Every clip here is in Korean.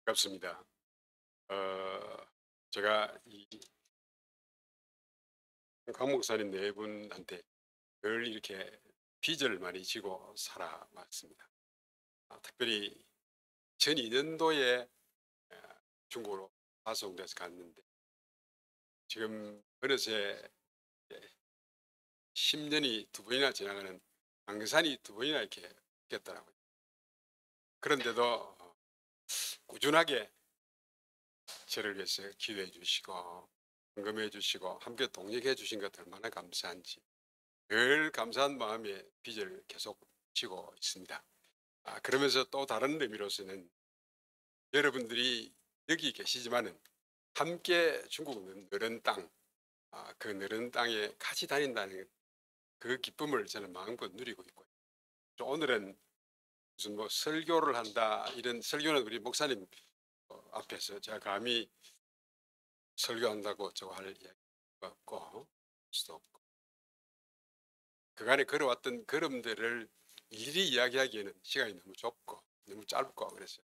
반갑습니다. 제가 이 강 목사님 네 분한테 늘 이렇게 빚을 많이 지고 살아왔습니다. 특별히 전 2년도에 중국으로 파송돼서 갔는데 지금 어느새 10년이 두 번이나 지나가는 강산이 두 번이나 이렇게 겠더라고요. 그런데도 꾸준하게 저를 위해서 기도해 주시고 헌금해 주시고 함께 동역해 주신 것 얼마나 감사한지 늘 감사한 마음에 빚을 계속 지고 있습니다. 그러면서 또 다른 의미로서는 여러분들이 여기 계시지만은 함께 중국 느른 땅, 그 느른 땅에 같이 다닌다는 그 기쁨을 저는 마음껏 누리고 있고요. 오늘은 무슨 뭐 설교를 한다 이런 설교는 우리 목사님 앞에서 제가 감히 설교한다고 저거 할 이야기가 없고 수도 없고 그간에 걸어왔던 걸음들을 일일이 이야기하기에는 시간이 너무 좁고 너무 짧고 그랬어요.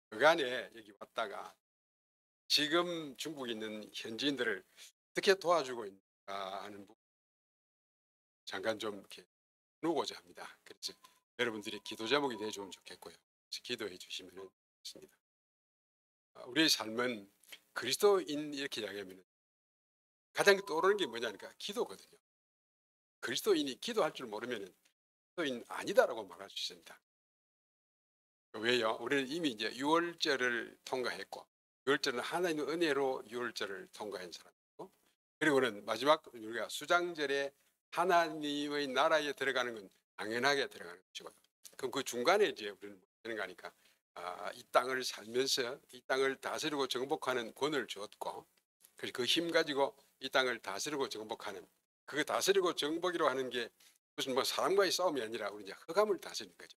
그간에 여기 왔다가 지금 중국에 있는 현지인들을 어떻게 도와주고 있는가 하는 부분 잠깐 좀 이렇게 누고자 합니다. 그래서 여러분들이 기도 제목이 되어주면 좋겠고요. 그래서 기도해 주시면 좋습니다. 우리의 삶은 그리스도인 이렇게 이야기하면 가장 떠오르는 게 뭐냐니까 기도거든요. 그리스도인이 기도할 줄 모르면 그리스도인 아니다라고 말할 수 있습니다. 왜요? 우리는 이미 이제 유월절을 통과했고, 유월절은 하나님의 은혜로 유월절을 통과한 사람이고, 그리고는 마지막 우리가 수장절에 하나님의 나라에 들어가는 건 당연하게 들어가는 것이고요. 그럼 그 중간에 이제 우리는 뭐 되는 거니까, 이 땅을 살면서 이 땅을 다스리고 정복하는 권을 주었고, 그래서 그 힘 가지고 이 땅을 다스리고 정복하는, 그 다스리고 정복이라고 하는 게 무슨 뭐 사람과의 싸움이 아니라 우리 이제 흑암을 다스리는 거죠.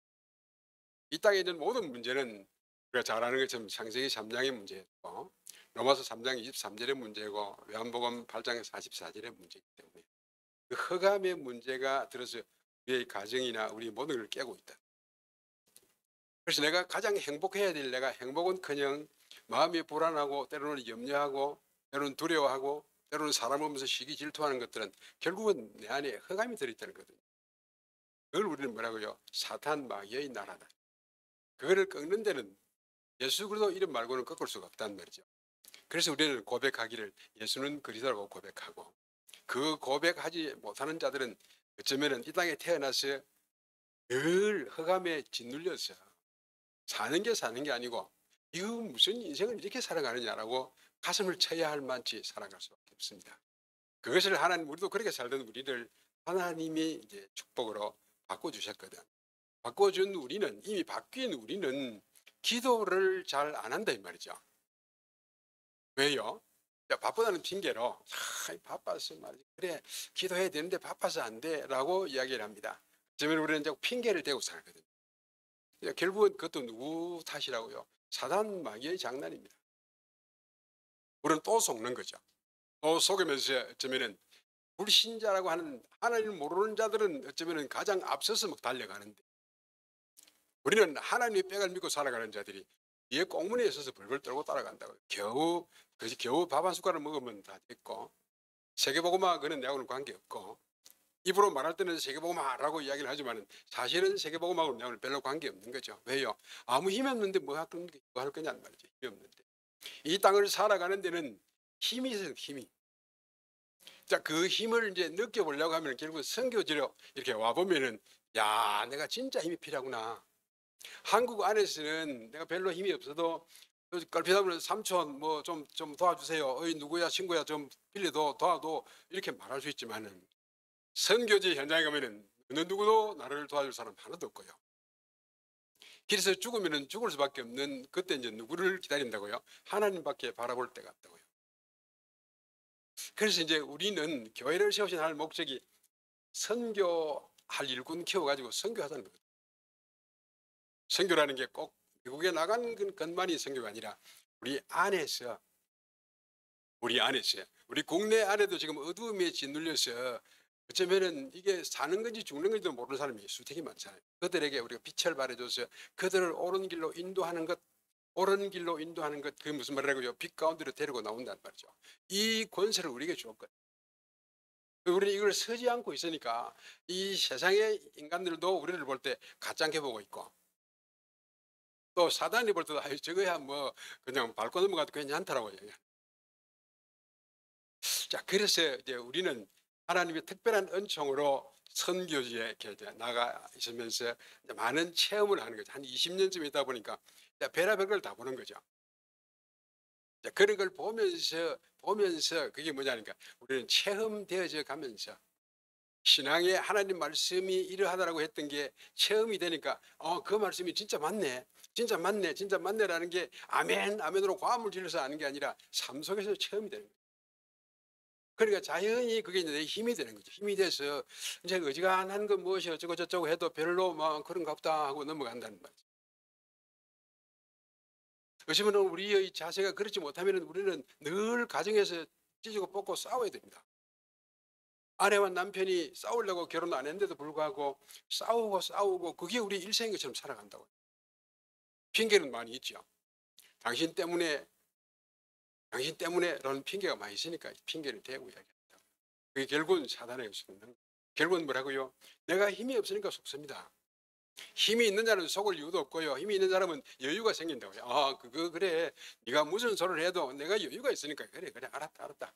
이 땅에 있는 모든 문제는 우리가 잘 아는 것처럼 창세기 3장의 문제였고 로마서 3장 23절의 문제고 요한복음 8장 44절의 문제이기 때문에 그 흑암의 문제가 들어서 우리의 가정이나 우리 모든 걸 깨고 있다. 그래서 내가 가장 행복해야 될 내가 행복은커녕 마음이 불안하고 때로는 염려하고 때로는 두려워하고 때로는 사람 보면서 시기 질투하는 것들은 결국은 내 안에 흑암이 들어있다는 거거든요. 그걸 우리는 뭐라고요? 사탄 마귀의 나라다. 그거를 꺾는 데는 예수 그리스도 이름 말고는 꺾을 수가 없단 말이죠. 그래서 우리는 고백하기를 예수는 그리스도라고 고백하고 그 고백하지 못하는 자들은 어쩌면 이 땅에 태어나서 늘 흑암에 짓눌려서 사는 게 사는 게 아니고 이거 무슨 인생을 이렇게 살아가느냐라고 가슴을 쳐야 할 만치 살아갈 수밖에 없습니다. 그것을 하나님 우리도 그렇게 살던 우리를 하나님이 이제 축복으로 바꿔주셨거든. 바꿔준 우리는 이미 바뀐 우리는 기도를 잘 안 한다 이 말이죠. 왜요? 바쁘다는 핑계로 바빠서 말이지 그래 기도해야 되는데 바빠서 안 돼라고 이야기를 합니다. 그러면 우리는 이제 핑계를 대고 살거든요. 결국은 그것도 누구 탓이라고요? 사단 마귀의 장난입니다. 우리는 또 속는 거죠. 또 속으면서 어쩌면은 불신자라고 하는 하나님을 모르는 자들은 어쩌면은 가장 앞서서 막 달려가는데 우리는 하나님의 백을 믿고 살아가는 자들이 뒤에 꽁무니에 있어서 벌벌 떨고 따라간다고요. 겨우 밥 한 숟가락 먹으면 다 됐고 세계복음화 그는 내하고는 관계없고 입으로 말할 때는 세계복음화라고 이야기를 하지만 사실은 세계복음화하고는 내하고는 별로 관계없는 거죠. 왜요? 아무 힘이 없는데 뭐 할 거냐는 말이죠. 힘이 없는데. 이 땅을 살아가는 데는 힘이 있어요. 힘이. 자, 그 힘을 이제 느껴보려고 하면 결국 선교지로 이렇게 와보면은 야 내가 진짜 힘이 필요하구나. 한국 안에서는 내가 별로 힘이 없어도 깔피다면 삼촌 뭐 좀 도와주세요. 어이 누구야 친구야 좀 빌려도 도와도 이렇게 말할 수 있지만은 선교지 현장에 가면은 어느 누구도 나를 도와줄 사람 하나도 없고요. 그래서 죽으면은 죽을 수밖에 없는 그때 이제 누구를 기다린다고요? 하나님밖에 바라볼 데가 없다고요. 그래서 이제 우리는 교회를 세우신 할 목적이 선교할 일꾼 키워가지고 선교하자는 거죠. 선교라는 게 꼭 미국에 나간 것만이 선교가 아니라 우리 안에서 우리 국내 안에도 지금 어두움에 짓눌려서 어쩌면은 이게 사는 건지 죽는 건지도 모르는 사람이 수되게 많잖아요. 그들에게 우리가 빛을 발해줘서 그들을 옳은 길로 인도하는 것, 옳은 길로 인도하는 것, 그게 무슨 말이라고요? 빛 가운데로 데리고 나온다는 말이죠. 이 권세를 우리에게 주었거든요. 우리는 이걸 서지 않고 있으니까 이 세상의 인간들도 우리를 볼 때 가짜게 보고 있고, 또 사단이 볼 때도 아유 저거야 뭐 그냥 밟고 넘어가도 괜찮다라고 얘기해요. 자, 그래서 이제 우리는 하나님의 특별한 은총으로 선교지에 이렇게 이제 나가 있으면서 이제 많은 체험을 하는 거죠. 한 20년쯤 있다 보니까 이제 별의별 걸 다 보는 거죠. 이제 그런 걸 보면서 그게 뭐냐니까 우리는 체험되어져 가면서 신앙의 하나님 말씀이 이러하다라고 했던 게 체험이 되니까 그 말씀이 진짜 맞네. 진짜 맞네. 진짜 맞네라는 게 아멘, 아멘으로 고함을 질러서 아는 게 아니라 삶 속에서 체험이 되는 거예요. 그러니까 자연히 그게 이제 내 힘이 되는 거죠. 힘이 돼서 이제 어지간한 건 무엇이 어쩌고 저쩌고 해도 별로 막 그런가 보다 하고 넘어간다는 말이죠. 그렇지만 우리의 자세가 그렇지 못하면 우리는 늘 가정에서 찢고 뽑고 싸워야 됩니다. 아내와 남편이 싸우려고 결혼 안 했는데도 불구하고 싸우고 그게 우리 일생인 것처럼 살아간다고요. 핑계는 많이 있죠. 당신 때문에라는 핑계가 많이 있으니까 핑계를 대고 이야기합니다. 그게 결국은 사단의 속는, 결국은 뭐라고요? 내가 힘이 없으니까 속습니다. 힘이 있는 자는 속을 이유도 없고요. 힘이 있는 사람은 여유가 생긴다고요. 그거 그래. 네가 무슨 소리를 해도 내가 여유가 있으니까 그래 알았다.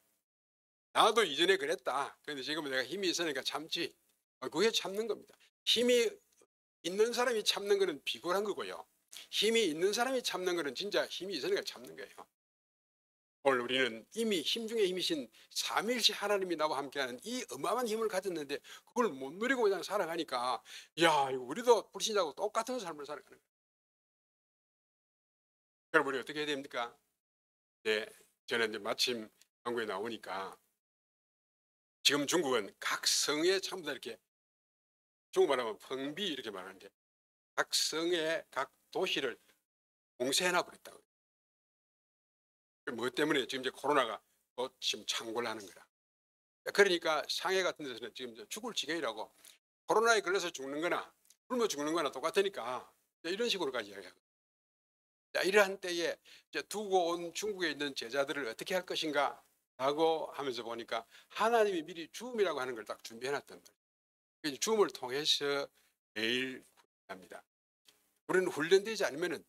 나도 이전에 그랬다. 그런데 지금은 내가 힘이 있으니까 참지. 그게 참는 겁니다. 힘이 있는 사람이 참는 거는 비굴한 거고요. 힘이 있는 사람이 참는 거는 진짜 힘이 있으니까 참는 거예요. 오늘 우리는 이미 힘 중에 힘이신 삼위일체 하나님이 나와 함께하는 이 어마어마한 힘을 가졌는데 그걸 못 누리고 그냥 살아가니까 야 우리도 불신자하고 똑같은 삶을 살아가는 거예요. 그럼 우리 어떻게 해야 됩니까? 네, 저는 이제 마침 한국에 나오니까 지금 중국은 각 성에 전부 다 이렇게 중국말 하면 펑비 이렇게 말하는데 각 성의 각 도시를 봉쇄해놔 버렸다고요. 뭐 때문에 지금 이제 코로나가 또 지금 창궐 하는 거라. 그러니까 상해 같은 데서는 지금 죽을 지경이라고 코로나에 걸려서 죽는 거나 굶어 죽는 거나 똑같으니까 이런 식으로까지 이야기하고 이러한 때에 이제 두고 온 중국에 있는 제자들을 어떻게 할 것인가 라고 하면서 보니까 하나님이 미리 죽음이라고 하는 걸 딱 준비해 놨단 말이에요. 죽음을 통해서 매일 훈련합니다. 우리는 훈련되지 않으면은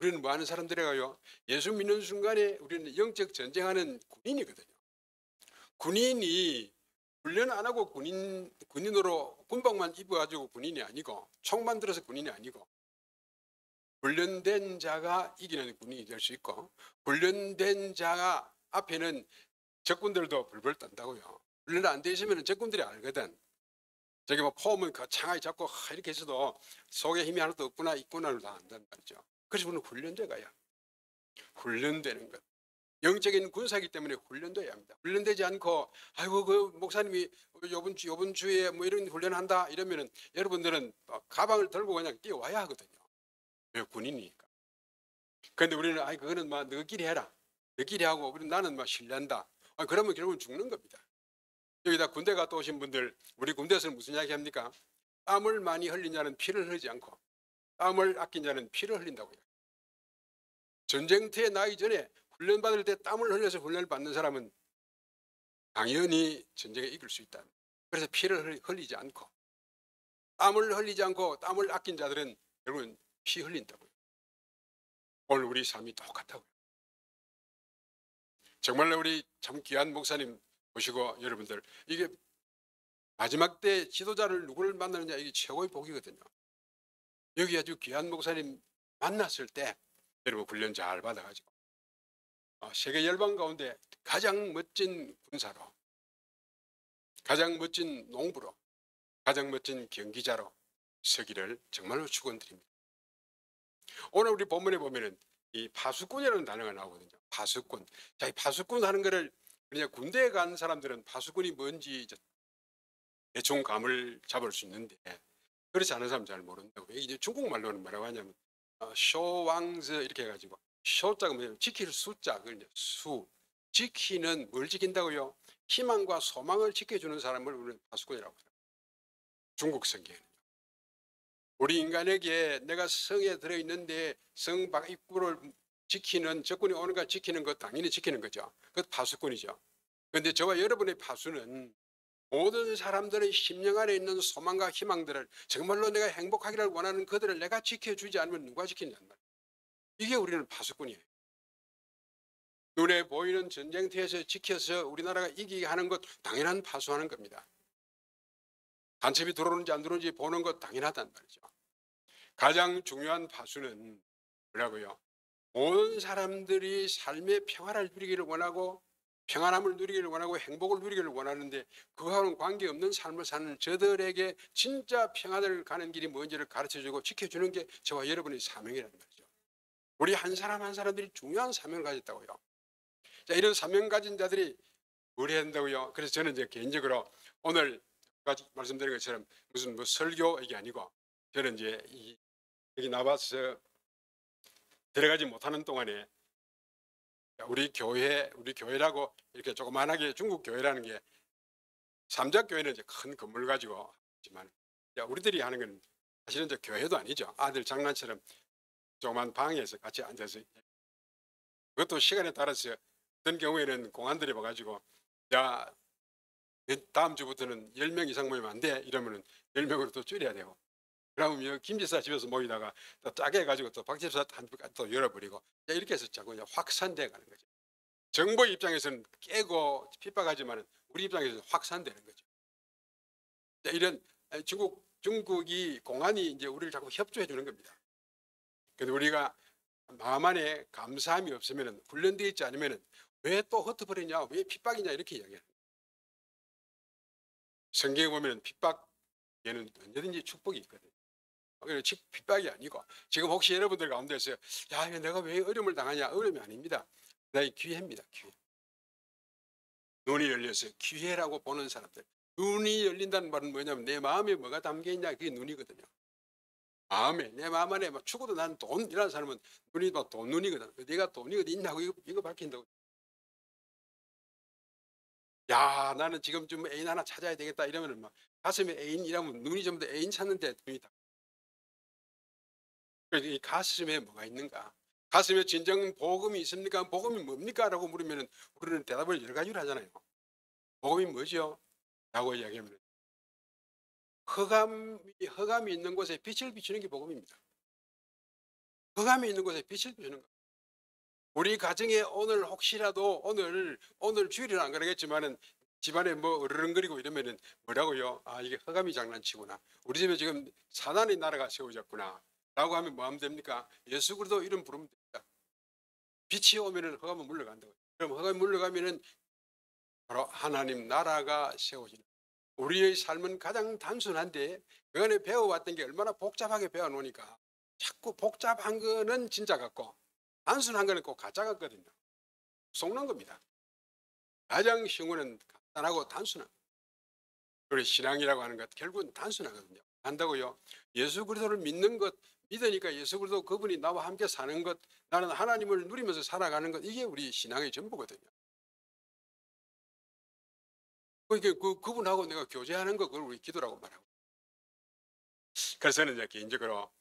우리는 뭐 하는 사람들이에요? 예수 믿는 순간에 우리는 영적 전쟁하는 군인이거든요. 군인이 훈련 안 하고 군인으로 군복만 입어가지고 군인이 아니고 총만 들어서 군인이 아니고 훈련된 자가 이기는 군인이 될 수 있고 훈련된 자가 앞에는 적군들도 불불 떤다고요. 훈련 안 돼 있으면 적군들이 알거든. 저기 뭐 폼은 거창하게 잡고 이렇게 해서도 속에 힘이 하나도 없구나 있구나를 다 안단 말이죠. 그래서 우리는 훈련돼가야 훈련되는 것. 영적인 군사이기 때문에 훈련돼야 합니다. 훈련되지 않고 아이고 그 목사님이 요번 주에 뭐 이런 훈련한다 이러면은 여러분들은 가방을 들고 그냥 뛰어와야 하거든요. 왜? 군인이니까. 그런데 우리는 아이 그거는 막 너끼리 해라. 너끼리 하고 나는 막 신뢰한다. 그러면 결국은 죽는 겁니다. 여기다 군대 갔다 오신 분들 우리 군대에서는 무슨 이야기 합니까? 땀을 많이 흘린 자는 피를 흘리지 않고 땀을 아낀 자는 피를 흘린다고요. 전쟁터에 나기 전에 훈련받을 때 땀을 흘려서 훈련을 받는 사람은 당연히 전쟁에 이길 수 있다. 그래서 피를 흘리지 않고 땀을 흘리지 않고 땀을 아낀 자들은 결국은 피 흘린다고요. 오늘 우리 삶이 똑같다고요. 정말 우리 참 귀한 목사님 보시고 여러분들 이게 마지막 때 지도자를 누구를 만나느냐 이게 최고의 복이거든요. 여기 아주 귀한 목사님 만났을 때 여러분 훈련 잘 받아가지고 세계 열방 가운데 가장 멋진 군사로 가장 멋진 농부로 가장 멋진 경기자로 서기를 정말로 축원드립니다. 오늘 우리 본문에 보면은 이 파수꾼이라는 단어가 나오거든요. 파수꾼. 자, 이 파수꾼 하는 거를 그냥 군대에 간 사람들은 파수꾼이 뭔지 대충 감을 잡을 수 있는데 그렇지 않은 사람 잘 모른다고. 이제 중국말로는 뭐라고 하냐면 쇼왕즈 이렇게 해가지고 쇼자가 뭐냐면 지킬 숫자 그걸 수 지키는 뭘 지킨다고요? 희망과 소망을 지켜주는 사람을 우리는 파수꾼이라고 합니다. 중국 성경에는. 우리 인간에게 내가 성에 들어있는데 성 밖 입구를 지키는, 적군이 오는 걸 지키는 것, 당연히 지키는 거죠. 그것 파수꾼이죠. 그런데 저와 여러분의 파수는 모든 사람들의 심령 안에 있는 소망과 희망들을, 정말로 내가 행복하기를 원하는 그들을 내가 지켜주지 않으면 누가 지키냐는 말이에요. 이게 우리는 파수꾼이에요. 눈에 보이는 전쟁터에서 지켜서 우리나라가 이기게 하는 것, 당연한 파수하는 겁니다. 간첩이 들어오는지 안 들어오는지 보는 것 당연하단 말이죠. 가장 중요한 파수는 뭐라고요? 모든 사람들이 삶의 평화를 누리기를 원하고, 평안함을 누리기를 원하고, 행복을 누리기를 원하는데 그거와는 관계없는 삶을 사는 저들에게 진짜 평안을 가는 길이 뭔지를 가르쳐주고 지켜주는 게 저와 여러분의 사명이라는 말이죠. 우리 한 사람 한 사람들이 중요한 사명을 가졌다고요. 자, 이런 사명 가진 자들이 뭘 해야 된다고요? 그래서 저는 이제 개인적으로 오늘 말씀드린 것처럼 무슨 뭐 설교 이게 아니고, 저는 이제 여기 나와서 들어가지 못하는 동안에 우리 교회라고 이렇게 조그만하게, 중국 교회라는 게 삼작 교회는 이제 큰 건물 가지고 하지만, 우리들이 하는 건 사실은 이제 교회도 아니죠. 아들 장난처럼 조그만 방에서 같이 앉아서, 그것도 시간에 따라서 어떤 경우에는 공안들이 와가지고 야, 다음 주부터는 10명 이상 모이면 안 돼, 이러면은 10명으로 또 줄여야 되고, 그러면 김 지사 집에서 모이다가 또 짜게 해가지고 또 박 지사 또 열어버리고, 이렇게 해서 자꾸 확산돼 가는 거죠. 정부 입장에서는 깨고 핍박하지만 우리 입장에서는 확산되는 거죠. 이런 중국이 공안이 이제 우리를 자꾸 협조해 주는 겁니다. 그런데 우리가 마음 안에 감사함이 없으면, 훈련되어 있지 않으면 왜 또 흩어버리냐, 왜 핍박이냐 이렇게 이야기해요. 성경에 보면 핍박에는 언제든지 축복이 있거든요. 핍박이 아니고, 지금 혹시 여러분들 가운데서 야, 내가 왜 어려움을 당하냐, 어려움이 아닙니다. 나의 기회입니다. 기회. 눈이 열려서 기회라고 보는 사람들. 눈이 열린다는 말은 뭐냐면 내 마음에 뭐가 담겨 있냐, 그게 눈이거든요. 마음에, 내 마음 안에 막 죽어도 난 돈이라는 사람은 눈이 막 돈 눈이거든. 내가 돈이 어디 있냐고 이거 밝힌다고. 야, 나는 지금 좀 애인 하나 찾아야 되겠다 이러면은 막 가슴에 애인이라면 눈이 좀 더 애인 찾는데 눈이 다. 이 가슴에 뭐가 있는가? 가슴에 진정 복음이 있습니까? 복음이 뭡니까? 라고 물으면 우리는 대답을 여러 가지로 하잖아요. 복음이 뭐죠? 라고 이야기하면 흑암이 있는 곳에 빛을 비추는 게 복음입니다. 흑암이 있는 곳에 빛을 비추는 거. 우리 가정에 오늘 혹시라도 오늘 주일은 안 그러겠지만은 집안에 뭐 으르렁거리고 이러면은 뭐라고요? 아, 이게 흑암이 장난치구나. 우리 집에 지금 사단의 나라가 세워졌구나. 라고 하면 뭐 하면 됩니까? 예수 그리스도 이름 부르면 됩니다. 빛이 오면은 흑암은 물러간다고. 그럼 흑암이 물러가면은 바로 하나님 나라가 세워지는. 우리의 삶은 가장 단순한데 그 안에 배워왔던 게 얼마나 복잡하게 배워놓으니까 자꾸 복잡한 거는 진짜 같고 단순한 거는 꼭 가짜 같거든요. 속는 겁니다. 가장 쉬운 거는 간단하고 단순한. 우리 신앙이라고 하는 것 결국은 단순하거든요. 한다고요. 예수 그리스도를 믿는 것, 믿으니까 예수 그리스도 그분이 나와 함께 사는 것, 나는 하나님을 누리면서 살아가는 것, 이게 우리 신앙의 전부거든요. 그분하고 내가 교제하는 거, 그걸 우리 기도라고 말하고. 그래서 저는 이제 개인적으로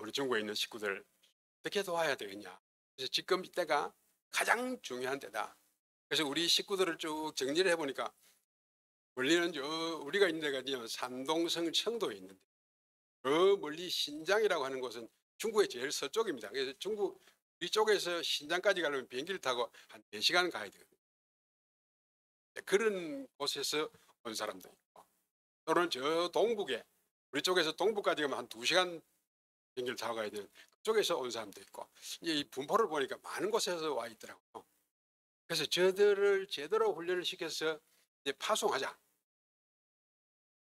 우리 중국에 있는 식구들 어떻게 도와야 되겠냐. 그래서 지금 이때가 가장 중요한 때다. 그래서 우리 식구들을 쭉 정리를 해보니까, 원래는 우리가 있는 데가 산동성 청도에 있는데 그 멀리 신장이라고 하는 곳은 중국의 제일 서쪽입니다. 그래서 중국 이쪽에서 신장까지 가려면 비행기를 타고 한 4시간 가야 되거든요. 그런 곳에서 온 사람도 있고, 또는 저 동북에, 우리 쪽에서 동북까지 가면 한 2시간 비행기를 타고 가야 되는 그쪽에서 온 사람도 있고, 이제 이 분포를 보니까 많은 곳에서 와 있더라고요. 그래서 저들을 제대로 훈련을 시켜서 이제 파송하자.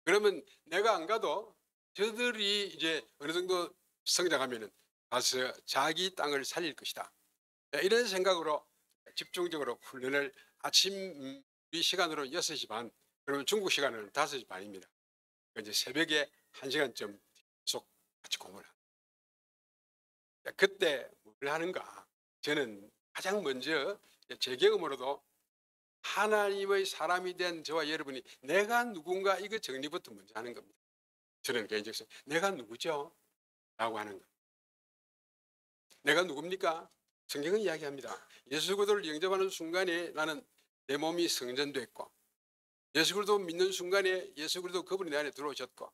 그러면 내가 안 가도 저들이 이제 어느 정도 성장하면은 가서 자기 땅을 살릴 것이다. 이런 생각으로 집중적으로 훈련을 아침 우리 시간으로 6시 반, 그러면 중국 시간은 5시 반입니다. 이제 새벽에 1시간쯤 계속 같이 공부를 합니다. 그때 뭘 하는가? 저는 가장 먼저 제 경험으로도 하나님의 사람이 된 저와 여러분이 내가 누군가 이거 정리부터 먼저 하는 겁니다. 저는 개인적으로 내가 누구죠? 라고 하는 거. 내가 누굽니까? 성경은 이야기합니다. 예수 그리스도를 영접하는 순간에 나는 내 몸이 성전됐고, 예수 그리스도 믿는 순간에 예수 그리스도 그분이 내 안에 들어오셨고,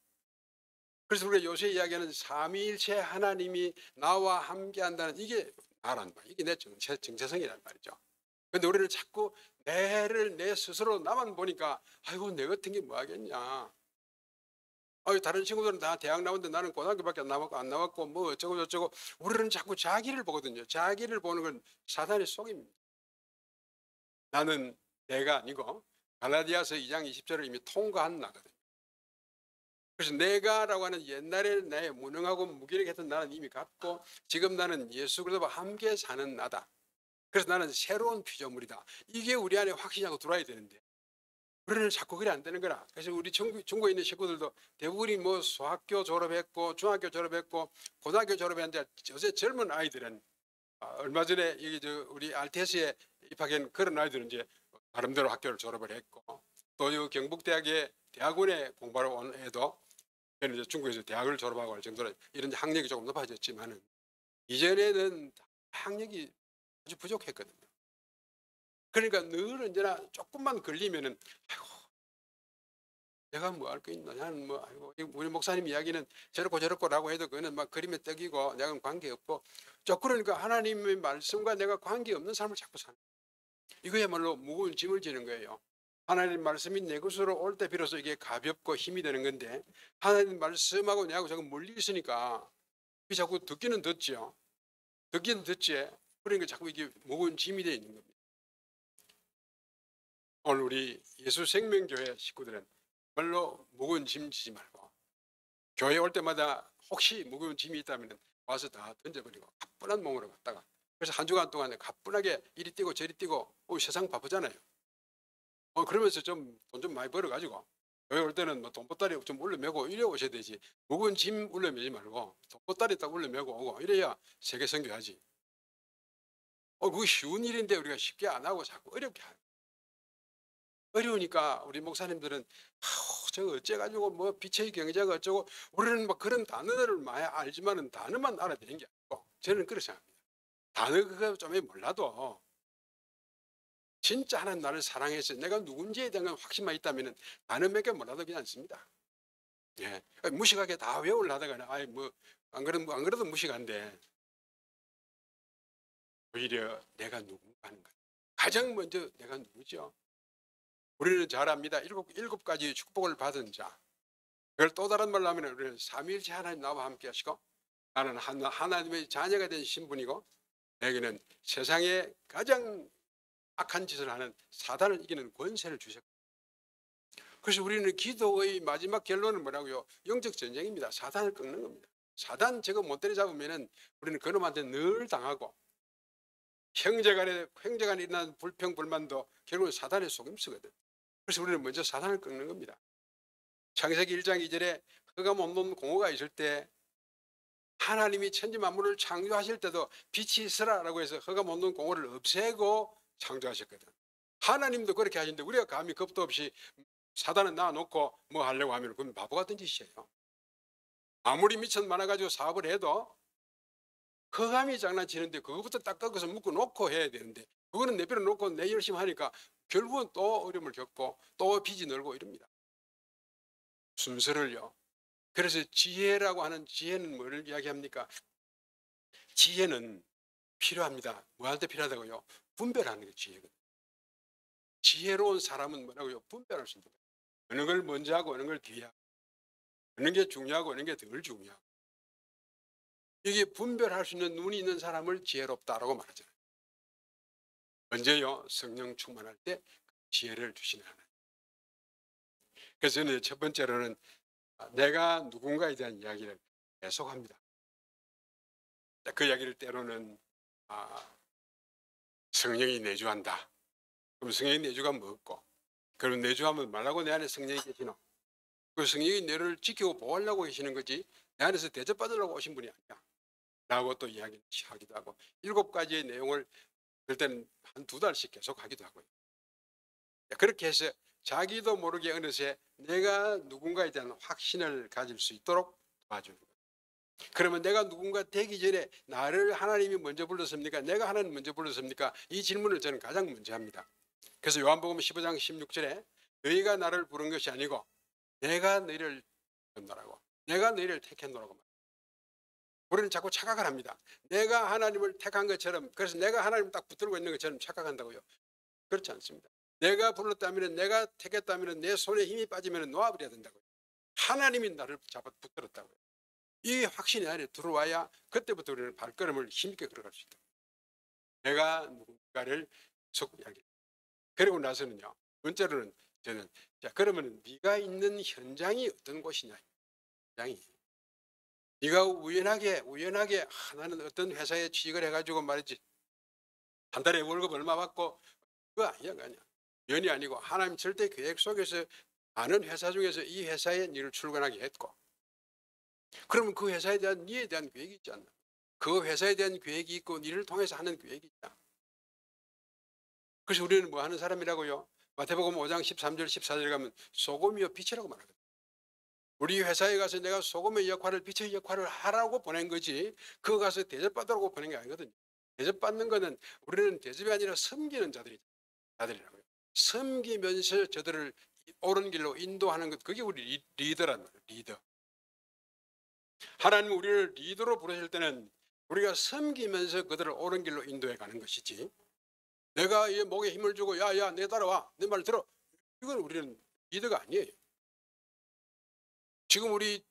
그래서 우리가 요새 이야기하는 삼위일체 하나님이 나와 함께한다는 이게 나란 말, 이게 내 정체성이란 말이죠. 근데 우리는 자꾸 내 스스로 나만 보니까 아이고 내 같은 게 뭐 하겠냐. 다른 친구들은 다 대학 나왔는데 나는 고등학교밖에 안 나왔고 뭐 어쩌고 저쩌고. 우리는 자꾸 자기를 보거든요. 자기를 보는 건 사단의 속입니다. 나는 내가 아니고 갈라디아서 2장 20절을 이미 통과한 나거든요. 그래서 내가라고 하는 옛날에 나의 무능하고 무기력했던 나는 이미 갔고, 지금 나는 예수 그리스도와 함께 사는 나다. 그래서 나는 새로운 피조물이다. 이게 우리 안에 확신하고 들어와야 되는데 우리는 자꾸 그래 안 되는 거라. 그래서 우리 중국에 있는 식구들도 대부분이 뭐 소학교 졸업했고 중학교 졸업했고 고등학교 졸업했는데, 요새 젊은 아이들은 얼마 전에 여기 우리 RTS에 입학한 그런 아이들은 이제 나름대로 학교를 졸업을 했고, 또 이 경북대학의 대학원에 공부하러 온 애도 저는 이제 중국에서 대학을 졸업하고 할 정도로 이런 학력이 조금 높아졌지만은, 이전에는 학력이 아주 부족했거든요. 그러니까 늘 언제나 조금만 걸리면은 아이고 내가 뭐 할 거 있나, 나는 뭐 아이고 우리 목사님 이야기는 저렇고 저렇고라고 해도 그거는 막 그림에 떡이고 내가 관계없고, 그러니까 하나님의 말씀과 내가 관계없는 삶을 자꾸 사는 거예요. 이거야말로 무거운 짐을 지는 거예요. 하나님 말씀이 내 것으로 올 때 비로소 이게 가볍고 힘이 되는 건데, 하나님 말씀하고 내하고 자꾸 멀리 있으니까 자꾸 듣기는 듣지요. 듣기는 듣지. 그러니까 자꾸 이게 무거운 짐이 되어 있는 겁니다. 오늘 우리 예수 생명교회 식구들은 별로 무거운 짐 지지 말고, 교회 올 때마다 혹시 무거운 짐이 있다면 와서 다 던져버리고 가뿐한 몸으로 갔다가, 그래서 한 주간 동안에 가뿐하게 이리 뛰고 저리 뛰고, 세상 바쁘잖아요. 그러면서 좀 돈 좀 많이 벌어가지고 교회 올 때는 뭐 돈보따리 좀 올려매고 이래 오셔야 되지, 무거운 짐 올려매지 말고 돈보따리 딱 올려매고 오고 이래야 세계 선교하지. 그거 쉬운 일인데 우리가 쉽게 안 하고 자꾸 어렵게 하고. 어려우니까 우리 목사님들은 저거 어째가지고 뭐 빛의 경제가 어쩌고, 우리는 막 그런 단어들을 많이 알지만은 단어만 알아듣는 게 아니고, 저는 그렇게 생각합니다. 단어 그거 좀 몰라도 진짜 하나님 나를 사랑해서 내가 누군지에 대한 확신만 있다면 단어 몇 개 몰라도 괜찮습니다. 예. 무식하게 다 외우려다가는 아이 뭐 안 그래도 무식한데, 오히려 내가 누군가 하는 것. 가장 먼저 내가 누구죠? 우리는 잘 압니다. 일곱 가지 축복을 받은 자. 그걸 또 다른 말로 하면 우리는 삼위일체 하나님 나와 함께 하시고, 나는 하나님의 자녀가 된 신분이고, 내게는 세상에 가장 악한 짓을 하는 사단을 이기는 권세를 주셨고, 그래서 우리는 기도의 마지막 결론은 뭐라고요? 영적 전쟁입니다. 사단을 꺾는 겁니다. 사단 저거 못 때려잡으면은 우리는 그놈한테 늘 당하고, 형제간에 일어난 불평 불만도 결국은 사단의 속임수거든. 그래서 우리는 먼저 사단을 꺾는 겁니다. 창세기 1장 2절에 흑암 없는 공허가 있을 때, 하나님이 천지 만물을 창조하실 때도 빛이 있으라라고 해서 흑암 없는 공허를 없애고 창조하셨거든. 하나님도 그렇게 하시는데 우리가 감히 겁도 없이 사단을 놔놓고 뭐 하려고 하면 그건 바보 같은 짓이에요. 아무리 미천 많아가지고 사업을 해도 흑암이 장난치는데 그거부터 딱 꺾어서 묶어놓고 해야 되는데, 그거는 내버려 놓고 내 열심히 하니까 결국은 또 어려움을 겪고 또 빚이 늘고 이럽니다. 순서를요. 그래서 지혜라고 하는, 지혜는 뭐를 이야기합니까? 지혜는 필요합니다. 뭐한테 필요하다고요? 분별하는 게 지혜거든요. 지혜로운 사람은 뭐라고요? 분별할 수 있는 거예요. 어느 걸 먼저 하고 어느 걸 뒤에 하고, 어느 게 중요하고 어느 게 덜 중요하고. 이게 분별할 수 있는 눈이 있는 사람을 지혜롭다라고 말하잖아요. 언제요? 성령 충만할 때 지혜를 주시는 하나님. 그래서 저는 첫 번째로는 내가 누군가에 대한 이야기를 계속합니다. 그 이야기를 때로는 성령이 내주한다. 그럼 성령이 내주가 뭐고? 그럼 내주하면 말라고 내 안에 성령이 계시노? 그 성령이 너를 지키고 보호하려고 계시는 거지 내 안에서 대접받으려고 오신 분이 아니야 라고 또 이야기하기도 하고, 7가지의 내용을 그럴 때는 한 2달씩 계속 하기도 하고요. 그렇게 해서 자기도 모르게 어느새 내가 누군가에 대한 확신을 가질 수 있도록 도와주는 거예요. 그러면 내가 누군가 되기 전에 나를 하나님이 먼저 불렀습니까? 내가 하나님 먼저 불렀습니까? 이 질문을 저는 가장 먼저 합니다. 그래서 요한복음 15장 16절에 너희가 나를 부른 것이 아니고 내가 너희를 택했노라고, 내가 너희를 택했노라고 말합니다. 우리는 자꾸 착각을 합니다. 내가 하나님을 택한 것처럼, 그래서 내가 하나님을 딱 붙들고 있는 것처럼 착각한다고요. 그렇지 않습니다. 내가 불렀다면, 내가 택했다면 내 손에 힘이 빠지면 놓아버려야 된다고요. 하나님이 나를 잡아 붙들었다고요. 이 확신이 안에 들어와야 그때부터 우리는 발걸음을 힘있게 걸어갈 수 있다. 내가 누군가를 속이야기. 그리고 나서는요, 번째로는 저는, 자, 그러면 네가 있는 현장이 어떤 곳이냐. 현장이. 네가 우연하게 나는 어떤 회사에 취직을 해가지고 말이지, 한 달에 월급 얼마 받고, 그거 아니야, 그거 아니야. 연이 아니고 하나님 절대 계획 속에서 많은 회사 중에서 이 회사에 너를 출근하게 했고, 그러면 그 회사에 대한 니에 대한 계획이 있지 않나? 그 회사에 대한 계획이 있고 니를 통해서 하는 계획이 있다. 그래서 우리는 뭐 하는 사람이라고요? 마태복음 5장 13절 14절 가면 소금이요 빛이라고 말하거든요. 우리 회사에 가서 내가 소금의 역할을, 빛의 역할을 하라고 보낸 거지, 그거 가서 대접받으라고 보낸 게 아니거든요. 대접받는 거는, 우리는 대접이 아니라 섬기는 자들이라고요. 섬기면서 저들을 옳은 길로 인도하는 것, 그게 우리 리더란 말이에요. 리더. 하나님은 우리를 리더로 부르실 때는 우리가 섬기면서 그들을 옳은 길로 인도해 가는 것이지, 내가 이 목에 힘을 주고 야야 내 따라와, 내 말 들어, 이건 우리는 리더가 아니에요. 지금 우리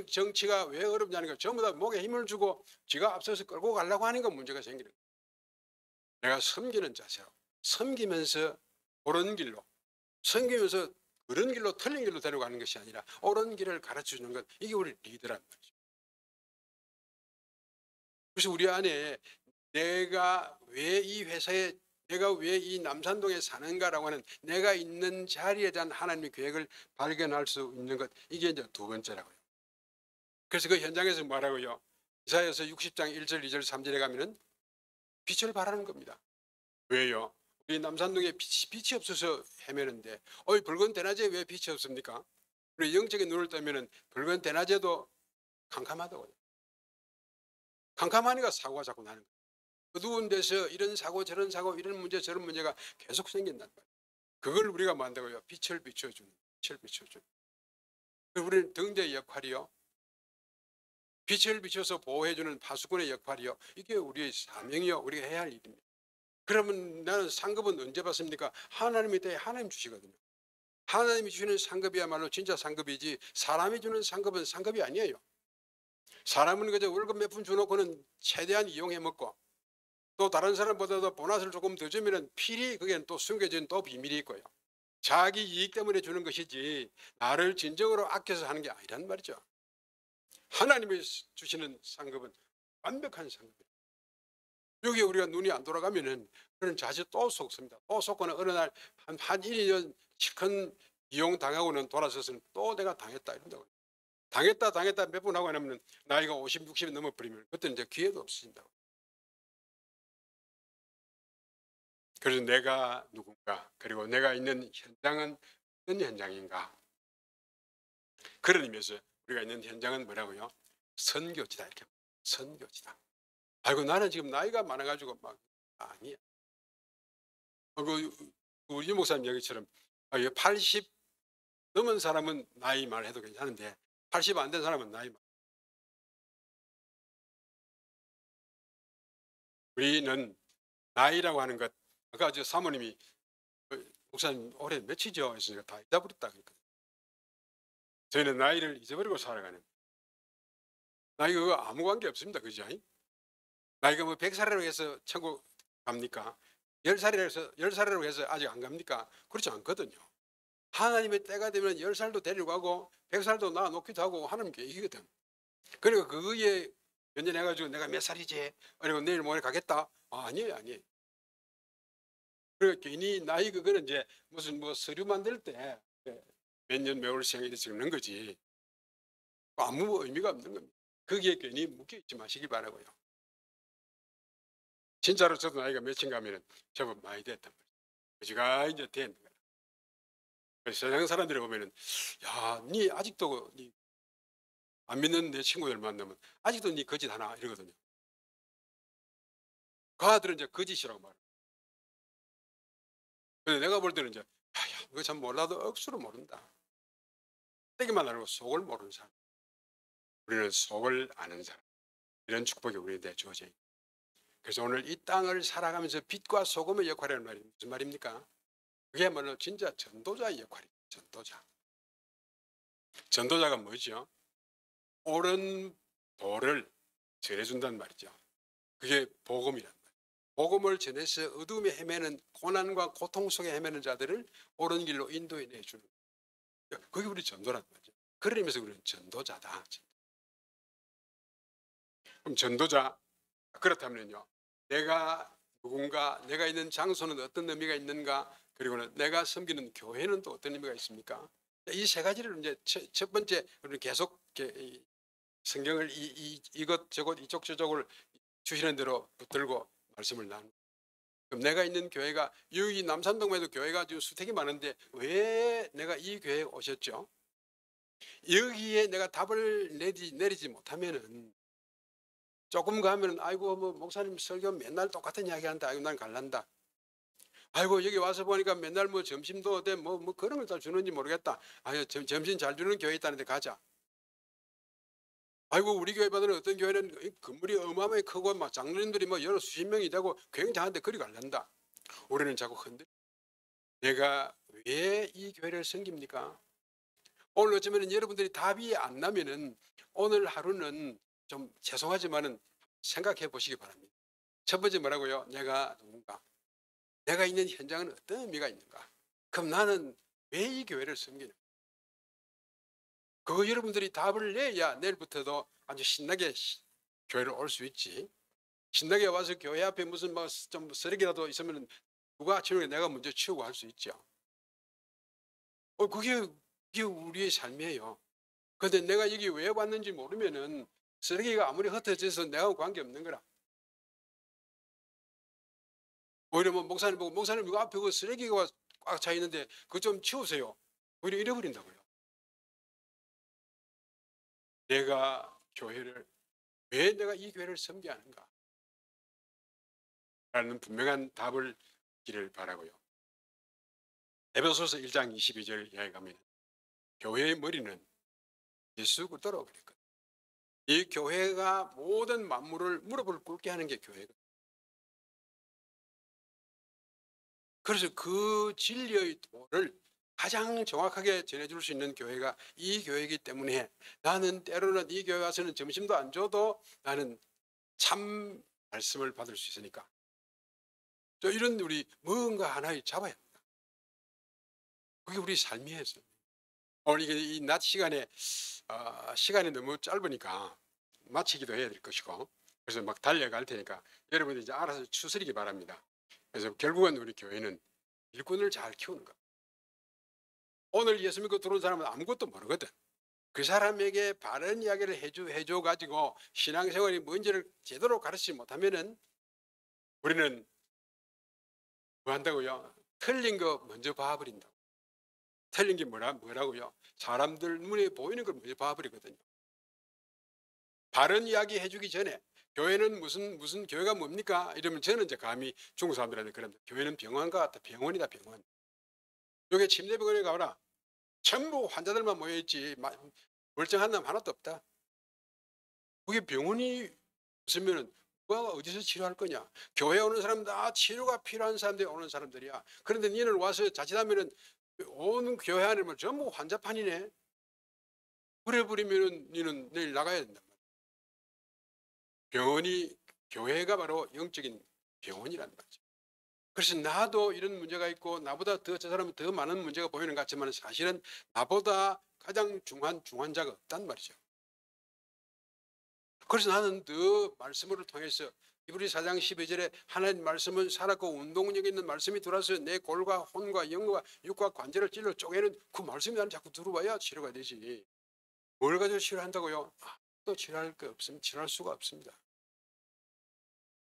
정치가 왜 어렵냐는 거, 전부 다 목에 힘을 주고 지가 앞서서 끌고 가려고 하는 건 문제가 생기는 거예요. 내가 섬기는 자세로, 섬기면서 옳은 길로, 섬기면서 그런 길로, 틀린 길로 데려가는 것이 아니라 옳은 길을 가르쳐 주는 것, 이게 우리 리더란 말이죠. 그래서 우리 안에 내가 왜 이 회사에, 내가 왜 이 남산동에 사는가라고 하는 내가 있는 자리에 대한 하나님의 계획을 발견할 수 있는 것, 이게 이제 두 번째라고요. 그래서 그 현장에서 뭐라고요? 이사야서 60장 1절 2절 3절에 가면은 빛을 발하는 겁니다. 왜요? 우리 남산동에 빛이 없어서 헤매는데, 붉은 대낮에 왜 빛이 없습니까? 우리 영적인 눈을 뜨면은 붉은 대낮에도 캄캄하다고요. 캄캄하니까 사고가 자꾸 나는 거예요. 어두운 데서 이런 사고 저런 사고, 이런 문제 저런 문제가 계속 생긴단 말이에요. 그걸 우리가 뭐 한다고요? 빛을 비춰주는, 빛을 비춰주는. 우리는 등대의 역할이요, 빛을 비춰서 보호해주는 파수꾼의 역할이요, 이게 우리의 사명이요, 우리가 해야 할 일입니다. 그러면 나는 상급은 언제 받습니까? 하나님에 대해 하나님 주시거든요. 하나님이 주시는 상급이야말로 진짜 상급이지, 사람이 주는 상급은 상급이 아니에요. 사람은 그저 월급 몇 푼 주놓고는 최대한 이용해 먹고, 또 다른 사람보다도 보너스를 조금 더 주면은 필히 그게 또 숨겨진 또 비밀이 있고요. 자기 이익 때문에 주는 것이지 나를 진정으로 아껴서 하는 게 아니란 말이죠. 하나님이 주시는 상급은 완벽한 상급이에요. 여기에 우리가 눈이 안 돌아가면은 그런 자주 또 속습니다. 또 속고는 어느 날 한 1, 2년 실컷 이용당하고는 돌아서서는 또 내가 당했다 이런다고. 당했다 몇 번 하고 나면 나이가 50, 60이 넘어버리면 그때는 이제 기회도 없어진다고. 그래서 내가 누군가, 그리고 내가 있는 현장은 어떤 현장인가, 그런 의미에서 우리가 있는 현장은 뭐라고요? 선교지다, 이렇게. 선교지다. 아이고 나는 지금 나이가 많아가지고 막, 아니야. 우리 목사님 얘기처럼 80 넘은 사람은 나이 말해도 괜찮은데 80 안 된 사람은 나이 말. 우리는 나이라고 하는 것, 아까 저 사모님이 목사님 올해 몇이죠? 했으니까 다 잊어버렸다 그랬거든요. 저희는 나이를 잊어버리고 살아가는, 나이가 그거 아무 관계 없습니다. 그죠? 나이가 뭐 100살이라고 해서 천국 갑니까? 10살이라고 해서 아직 안 갑니까? 그렇지 않거든요. 하나님의 때가 되면 10살도 데리고 가고 100살도 낳아놓기도 하고 하나님께 얘기거든. 그리고 그거에 연연해가지고 내가 몇 살이지? 그리고 내일 모레 가겠다? 아니에요, 아니에요. 그리고 괜히 나이 그거는 이제 무슨 뭐 서류 만들 때 몇 년 몇월 생 이렇게 적는 거지 아무 의미가 없는 겁니다. 거기에 괜히 묶여있지 마시기 바라고요. 진짜로 저도 나이가 몇인가 하면 제법 많이 됐단 말이에요. 그지가 이제 된 거예요. 세상 사람들이 보면은 야, 니 아직도 안 믿는 내 친구들 만나면 아직도 니 거짓 하나 이러거든요. 그 아들은 이제 거짓이라고 말해요. 근데 내가 볼 때는 이제 야, 이거 참 몰라도 억수로 모른다. 때기만 알고 속을 모르는 사람. 우리는 속을 아는 사람. 이런 축복이 우리에게 주어져 있다. 그래서 오늘 이 땅을 살아가면서 빛과 소금의 역할이라는 말이 무슨 말입니까? 그게야말로 진짜 전도자의 역할입니다. 전도자. 전도자가 뭐죠? 옳은 도를 전해준다는 말이죠. 그게 복음이란 말이에요. 복음을 전해서 어둠에 헤매는 고난과 고통 속에 헤매는 자들을 옳은 길로 인도해 내주는 거예요. 그게 우리 전도란 말이죠. 그런 의미에서 우리는 전도자다. 그럼 전도자, 그렇다면요, 내가 누군가, 내가 있는 장소는 어떤 의미가 있는가, 그리고는 내가 섬기는 교회는 또 어떤 의미가 있습니까? 이 세 가지를 이제 첫 번째 우리는 계속 성경을 이것저것 이쪽 저쪽을 주시는 대로 붙들고 말씀을 나누. 그럼 내가 있는 교회가 여기 남산동에도 교회가 지금 수택이 많은데 왜 내가 이 교회에 오셨죠? 여기에 내가 답을 내리지 못하면은 조금 가면은 아이고 뭐 목사님 설교 맨날 똑같은 이야기 한다. 아이고 난 갈란다. 아이고 여기 와서 보니까 맨날 뭐 점심도 어때 뭐 그런 걸 잘 주는지 모르겠다. 아유 점심 잘 주는 교회 있다는데 가자. 아이고 우리 교회 받는 어떤 교회는 건물이 어마어마하게 크고 막 장로님들이 뭐 여러 수십 명이 되고 굉장한데 그리 갈란다. 우리는 자꾸 흔들. 내가 왜 이 교회를 섬깁니까? 오늘 어쩌면 여러분들이 답이 안 나면은 오늘 하루는 좀 죄송하지만은 생각해 보시기 바랍니다. 첫 번째 뭐라고요? 내가 누군가? 내가 있는 현장은 어떤 의미가 있는가? 그럼 나는 왜 이 교회를 섬기는? 그거 여러분들이 답을 내야 내일부터도 아주 신나게 교회를 올 수 있지. 신나게 와서 교회 앞에 무슨 뭐 좀 쓰레기라도 있으면 누가 치우는 게 내가 먼저 치우고 할 수 있죠. 그게 우리의 삶이에요. 그런데 내가 여기 왜 왔는지 모르면은 쓰레기가 아무리 흩어져서 내하고 관계없는 거라. 오히려 뭐 목사님 보고 목사님 이거 앞에 그 쓰레기가 꽉 차 있는데 그거 좀 치우세요. 오히려 잃어버린다고요. 내가 교회를 왜 내가 이 교회를 섬겨야 하는가? 라는 분명한 답을 기를 바라고요. 에베소서 1장 22절 이하에 가면 교회의 머리는 예수 그리스도라고 그랬거든요. 이 교회가 모든 만물을 무릎을 꿇게 하는 게 교회거든요. 그래서 그 진리의 도를 가장 정확하게 전해줄 수 있는 교회가 이 교회이기 때문에 나는 때로는 이 교회 와서는 점심도 안 줘도 나는 참 말씀을 받을 수 있으니까 이런 우리 뭔가 하나의 잡아야 합니다. 그게 우리 삶이에요. 오늘 이게 이 낮 시간에 시간이 너무 짧으니까 마치기도 해야 될 것이고 그래서 막 달려갈 테니까 여러분들이 이제 알아서 추스리기 바랍니다. 그래서 결국은 우리 교회는 일꾼을 잘 키우는 것. 오늘 예수 믿고 들어온 사람은 아무것도 모르거든. 그 사람에게 바른 이야기를 해줘 가지고 신앙생활이 뭔지를 제대로 가르치지 못하면은 우리는 뭐 한다고요? 틀린 거 먼저 봐버린다고. 틀린 게 뭐라고요? 사람들 눈에 보이는 걸 먼저 봐버리거든요. 바른 이야기 해주기 전에 교회는 무슨 교회가 뭡니까? 이러면 저는 이제 감히 중국 사람들한테 그럽니다. 교회는 병원과 같다. 병원이다 병원. 여기 침대병원에 가봐라. 전부 환자들만 모여있지 멀쩡한 놈 하나도 없다. 그게 병원이 없으면 누가 어디서 치료할 거냐. 교회 오는 사람 다 치료가 필요한 사람들이 오는 사람들이야. 그런데 니는 와서 자칫하면 온 교회 안에 전부 환자판이네. 그래 버리면 니는 내일 나가야 된단 말이야. 병원이 교회가 바로 영적인 병원이란 말이죠. 그래서 나도 이런 문제가 있고 나보다 저 사람은 더 많은 문제가 보이는 것 같지만 사실은 나보다 가장 중한 자가 없단 말이죠. 그래서 나는 더 말씀을 통해서 히브리 4장 12절에 하나님 말씀은 살았고 운동력 있는 말씀이 들어와서 내 골과 혼과 영과 육과 관절을 찔러 쪼개는 그 말씀이 나는 자꾸 들어와야 치료가 되지. 뭘 가지고 치료한다고요? 또 치료할 거 없으면 치료할 수가 없습니다.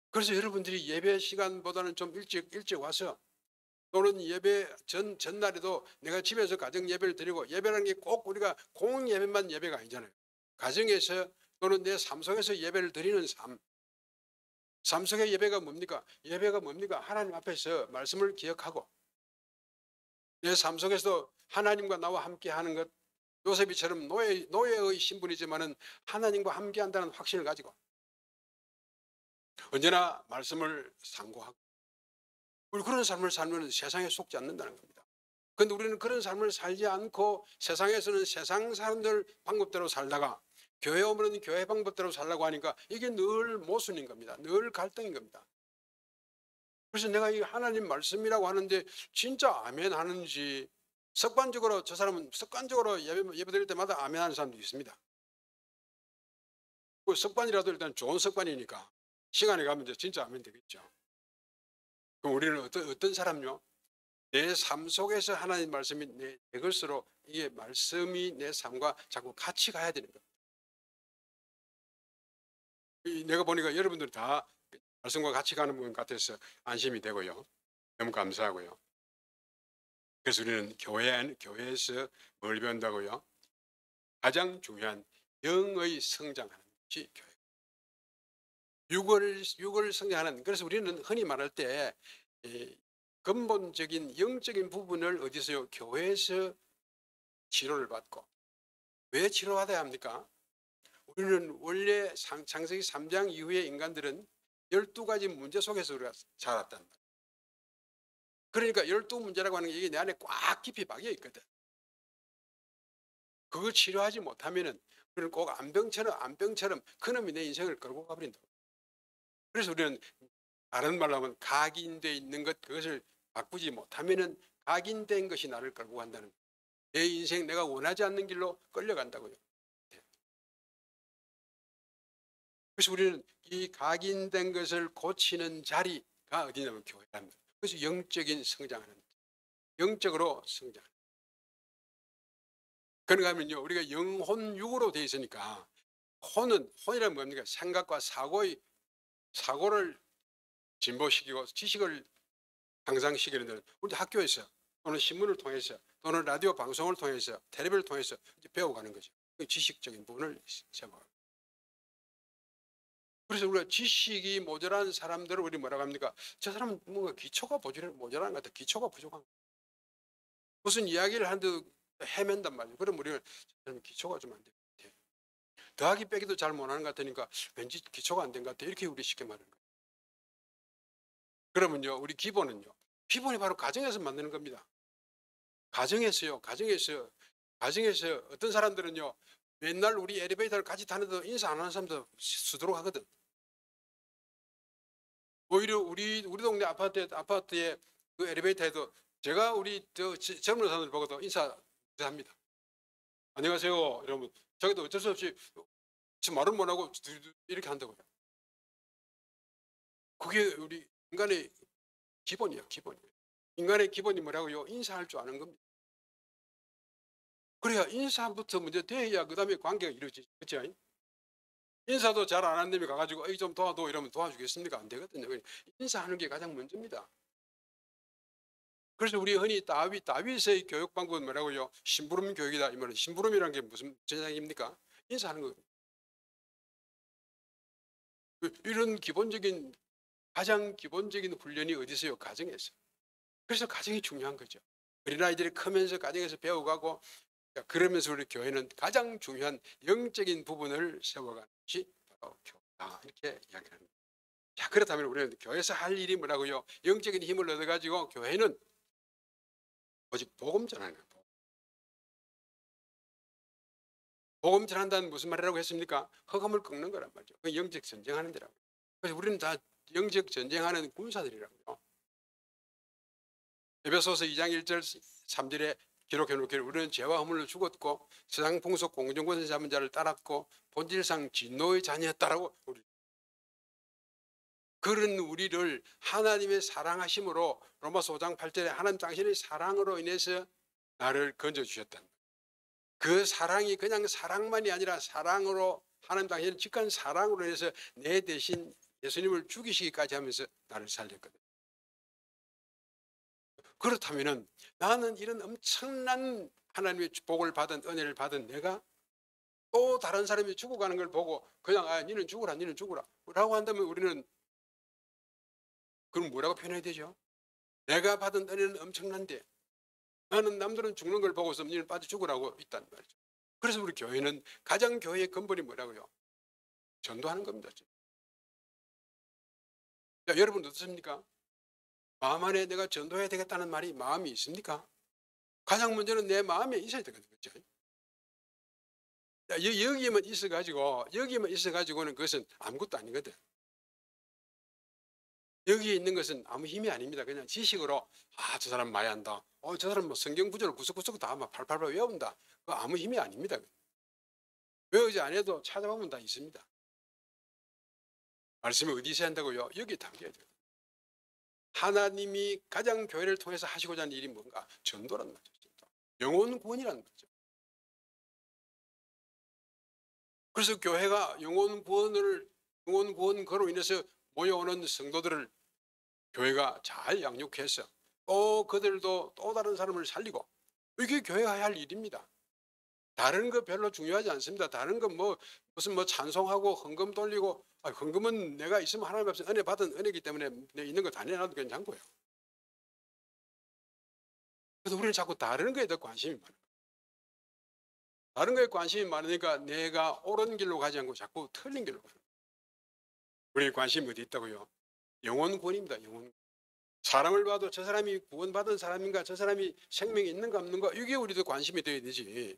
그래서 여러분들이 예배 시간보다는 좀 일찍 와서 또는 예배 전날에도 내가 집에서 가정 예배를 드리고, 예배라는 게 꼭 우리가 공영 예배만 예배가 아니잖아요. 가정에서 또는 내 삶 속에서 예배를 드리는 삶 속의 예배가 뭡니까? 예배가 뭡니까? 하나님 앞에서 말씀을 기억하고 내 삶 속에서 하나님과 나와 함께 하는 것, 요셉이처럼 노예의 신분이지만은 하나님과 함께 한다는 확신을 가지고 언제나 말씀을 상고하고, 우리 그런 삶을 살면 세상에 속지 않는다는 겁니다. 그런데 우리는 그런 삶을 살지 않고 세상에서는 세상 사람들 방법대로 살다가 교회 오면 교회 방법대로 살라고 하니까 이게 늘 모순인 겁니다. 늘 갈등인 겁니다. 그래서 내가 이 하나님 말씀이라고 하는데 진짜 아멘 하는지, 습관적으로 저 사람은 습관적으로 예배 드릴 때마다 아멘 하는 사람도 있습니다. 그 습관이라도 일단 좋은 습관이니까 시간이 가면 이제 진짜 아멘 되겠죠. 그럼 우리는 어떤 사람요? 내 삶 속에서 하나님 말씀이 내 것으로, 이게 말씀이 내 삶과 자꾸 같이 가야 되는 거예요. 내가 보니까 여러분들 다 말씀과 같이 가는 분 같아서 안심이 되고요. 너무 감사하고요. 그래서 우리는 교회에서 뭘 배운다고요? 가장 중요한 영의 성장하는 것이 교회. 육을 성장하는, 그래서 우리는 흔히 말할 때 근본적인 영적인 부분을 어디서요? 교회에서 치료를 받고. 왜 치료받아야 합니까? 우리는 원래 창세기 3장 이후의 인간들은 12가지 문제 속에서 우리가 자랐단 말이에요. 그러니까 12문제라고 하는 게 이게 내 안에 꽉 깊이 박여 있거든. 그걸 치료하지 못하면은 우리는 꼭 안병처럼 그놈이 내 인생을 끌고 가버린다. 그래서 우리는 다른 말로 하면 각인되어 있는 것, 그것을 바꾸지 못하면은 각인된 것이 나를 끌고 간다는 거예요. 내 인생 내가 원하지 않는 길로 끌려간다고요. 그래서 우리는 이 각인된 것을 고치는 자리가 어디냐면 교회랍니다. 그래서 영적인 성장하는, 영적으로 성장. 그런가 하면요, 우리가 영혼 육으로 되어 있으니까 혼이란 뭡니까? 생각과 사고를 진보시키고 지식을 향상시키는, 우리 학교에서 또는 신문을 통해서 또는 라디오 방송을 통해서 텔레비를 통해서 이제 배워가는 거죠. 그 지식적인 부분을 세워가고. 그래서 우리가 지식이 모자란 사람들을 우리 뭐라고 합니까? 저 사람은 뭔가 기초가 모자란 것 같아. 기초가 부족한 것 같아. 무슨 이야기를 하는데 헤맨단 말이에요. 그럼 우리는 저 사람은 기초가 좀 안 된 것 같아. 더하기 빼기도 잘 못하는 것 같으니까 왠지 기초가 안 된 것 같아. 이렇게 우리 쉽게 말하는 거예요. 그러면요, 우리 기본은요. 기본이 바로 가정에서 만드는 겁니다. 가정에서요. 가정에서 어떤 사람들은요, 맨날 우리 엘리베이터를 같이 타는데도 인사 안 하는 사람도 수두룩 하거든. 오히려 우리 동네 아파트에 그 엘리베이터에도 제가 우리 젊은 사람들 보고도 인사합니다. 안녕하세요. 이러면 자기도 어쩔 수 없이 지금 말은 못하고 이렇게 한다고요. 그게 우리 인간의 기본이에요. 기본이에요. 인간의 기본이 뭐라고요? 인사할 줄 아는 겁니다. 그래야 인사부터 먼저 돼야 그 다음에 관계가 이루어지죠. 그렇죠? 인사도 잘 안 하는 놈이 가가지고 좀 도와줘 이러면 도와주겠습니까? 안 되거든요. 인사하는 게 가장 먼저입니다. 그래서 우리 흔히 다윗의 교육 방법은 뭐라고요? 심부름 교육이다. 이 말은 심부름이라는 게 무슨 전략입니까? 인사하는 거. 이런 가장 기본적인 훈련이 어디서요? 가정에서. 그래서 가정이 중요한 거죠. 어린아이들이 크면서 가정에서 배워가고, 그러면서 우리 교회는 가장 중요한 영적인 부분을 세워가는 것이 바로 교회다. 이렇게 이야기하는 거예요. 자, 그렇다면 우리는 교회에서 할 일이 뭐라고요? 영적인 힘을 얻어가지고 교회는 오직 복음 전하는 거예요. 복음 전한다는 무슨 말이라고 했습니까? 흑암을 꺾는 거란 말이죠. 그 영적 전쟁하는 데라고. 그래서 우리는 다 영적 전쟁하는 군사들이라고요. 에베소서 2장 1절 3절에 기록해 놓기를 우리는 죄와 허물로 죽었고 세상 풍속 공중권세 잡은 자를 따랐고 본질상 진노의 자녀였다라고. 그런 우리를 하나님의 사랑하심으로 로마서 5장 8절에 하나님 당신의 사랑으로 인해서 나를 건져주셨다. 그 사랑이 그냥 사랑만이 아니라 사랑으로, 하나님 당신의 직한 사랑으로 인해서 내 대신 예수님을 죽이시기까지 하면서 나를 살렸거든. 그렇다면은 나는 이런 엄청난 하나님의 복을 받은 은혜를 받은 내가 또 다른 사람이 죽어가는 걸 보고 그냥 니는 죽으라 니는 죽으라 라고 한다면 우리는 그럼 뭐라고 표현해야 되죠? 내가 받은 은혜는 엄청난데 나는 남들은 죽는 걸 보고서 니는 빠져 죽으라고 있단 말이죠. 그래서 우리 교회는 가장 교회의 근본이 뭐라고요? 전도하는 겁니다. 자, 여러분 어떻습니까? 마음 안에 내가 전도해야 되겠다는 말이 마음이 있습니까? 가장 먼저는 내 마음에 있어야 되거든요. 여기에만 있어가지고는 그것은 아무것도 아니거든. 여기에 있는 것은 아무 힘이 아닙니다. 그냥 지식으로 저 사람 많이 한다. 저 사람 뭐 성경 구절을 구석구석 다 막 팔팔팔 외운다. 그 아무 힘이 아닙니다. 외우지 않아도 찾아보면 다 있습니다. 말씀이 어디서 한다고요? 여기에 담겨야 돼요. 하나님이 가장 교회를 통해서 하시고자 하는 일이 뭔가? 전도란 말이죠. 영혼 구원이라는 거죠. 그래서 교회가 영혼 구원으로 인해서 모여오는 성도들을 교회가 잘 양육해서 또 그들도 또 다른 사람을 살리고 이게 교회가 해야 할 일입니다. 다른 거 별로 중요하지 않습니다. 다른 건 무슨 찬송하고 헌금 돌리고 헌금은 내가 있으면 하나님 앞에서 은혜 받은 은혜이기 때문에 내 있는 거 다 내놔도 괜찮고요. 그래서 우리는 자꾸 다른 거에 더 관심이 많아요. 다른 거에 관심이 많으니까 내가 옳은 길로 가지 않고 자꾸 틀린 길로 가요. 우리의 관심이 어디 있다고요? 영혼 구원입니다. 영혼. 사람을 봐도 저 사람이 구원받은 사람인가, 저 사람이 생명이 있는가 없는가, 이게 우리도 관심이 되어야 되지.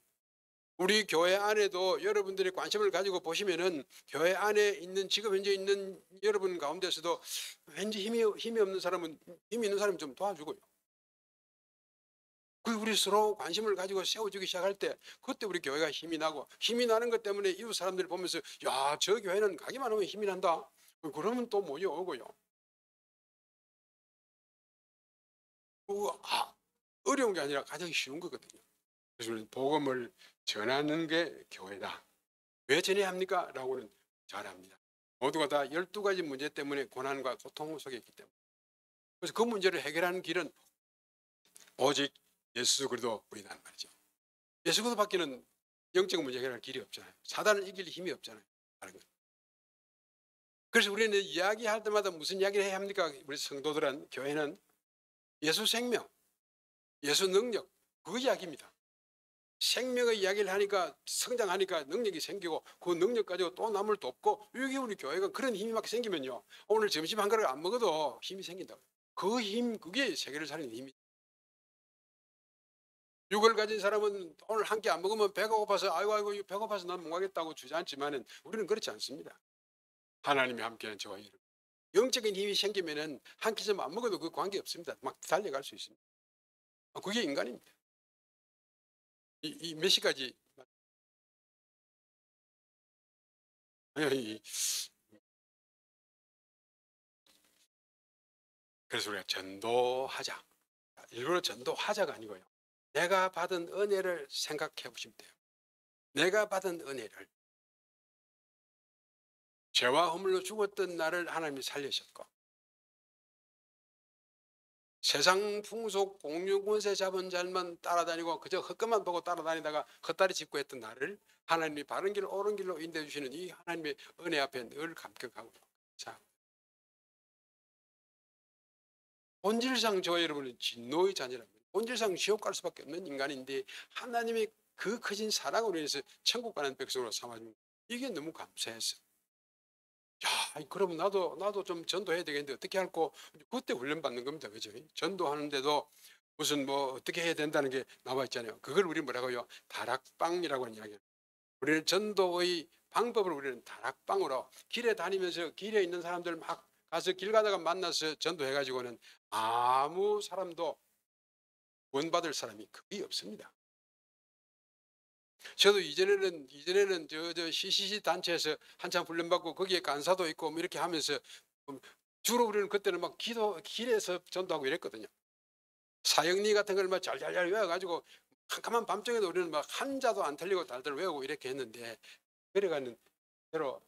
우리 교회 안에도 여러분들이 관심을 가지고 보시면은 교회 안에 있는 지금 현재 있는 여러분 가운데서도 왠지 힘이 없는 사람은 힘이 있는 사람은 좀 도와주고요. 우리 서로 관심을 가지고 세워주기 시작할 때 그때 우리 교회가 힘이 나고 힘이 나는 것 때문에 이웃 사람들이 보면서 야, 저 교회는 가기만 하면 힘이 난다. 그러면 또 모여오고요. 어려운 게 아니라 가장 쉬운 거거든요. 그래서 우리는 복음을 전하는 게 교회다. 왜 전해야 합니까? 라고는 잘합니다. 모두가 다 12가지 문제 때문에 고난과 고통 속에 있기 때문에. 그래서 그 문제를 해결하는 길은 오직 예수 그리스도뿐이란 말이죠. 예수 그리스도밖에는 영적 문제 해결할 길이 없잖아요. 사단을 이길 힘이 없잖아요. 그래서 우리는 이야기할 때마다 무슨 이야기를 해야 합니까? 우리 성도들은, 교회는 예수 생명, 예수 능력, 그 이야기입니다. 생명의 이야기를 하니까 성장하니까 능력이 생기고 그 능력 가지고 또 남을 돕고 여기 우리 교회가 그런 힘이 막 생기면요. 오늘 점심 한 그릇 안 먹어도 힘이 생긴다고. 그 힘, 그게 세계를 살리는 힘이. 육을 가진 사람은 오늘 한 끼 안 먹으면 배가 고파서 아이고 배고파서 난 못 가겠다고 주저앉지만은 우리는 그렇지 않습니다. 하나님이 함께하는 저와 여러분. 영적인 힘이 생기면은 한 끼 좀 안 먹어도 그 관계 없습니다. 막 달려갈 수 있습니다. 그게 인간입니다. 이 몇 시까지? 그래서 우리가 전도하자. 일부러 전도하자가 아니고요. 내가 받은 은혜를 생각해 보시면 돼요. 내가 받은 은혜를. 죄와 허물로 죽었던 나를 하나님이 살리셨고 세상 풍속 공유권세 잡은 자만 따라다니고 그저 헛것만 보고 따라다니다가 헛다리 짚고 했던 나를 하나님이 바른 길 옳은 길로 인도해 주시는 이 하나님의 은혜 앞에 늘 감격하고. 자, 본질상 저와 여러분은 진노의 자녀랍니다. 본질상 지옥 갈 수밖에 없는 인간인데 하나님이 그 커진 사랑으로 인해서 천국 가는 백성으로 삼아준 이게 너무 감사했어요. 야, 그러면 나도 좀 전도해야 되겠는데 어떻게 할고 그때 훈련받는 겁니다. 그죠? 전도하는데도 무슨 어떻게 해야 된다는 게 나와 있잖아요. 그걸 우리 뭐라고요? 다락방이라고 하는 이야기예요. 우리는 전도의 방법을 우리는 다락방으로 길에 다니면서 길에 있는 사람들 막 가서 길 가다가 만나서 전도해가지고는 아무 사람도 구원받을 사람이 거의 없습니다. 저도 이전에는 저 CCC 단체에서 한참 훈련받고 거기에 간사도 있고 이렇게 하면서 주로 우리는 그때는 막 길에서 전도하고 이랬거든요. 사형리 같은 걸 막 잘잘잘 외워가지고 캄캄한 밤중에도 우리는 막 한자도 안 틀리고 달달 외우고 이렇게 했는데 그래가는 대로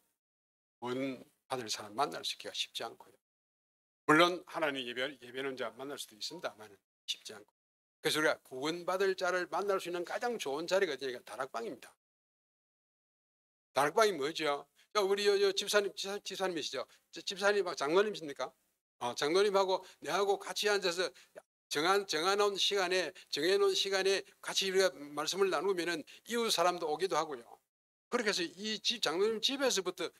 구원 받을 사람 만날 수 있기가 쉽지 않고요. 물론 하나님 예배는 자 만날 수도 있습니다만 쉽지 않고. 그래서 우리가 구원받을 자를 만날 수 있는 가장 좋은 자리가 어디냐? 다락방입니다. 다락방이 뭐죠? 우리 집사님이시죠? 집사님 장로님이십니까? 장로님하고 내하고 같이 앉아서 정해놓은 시간에 같이 우리가 말씀을 나누면은 이웃 사람도 오기도 하고요. 그렇게 해서 이 장로님 집에서부터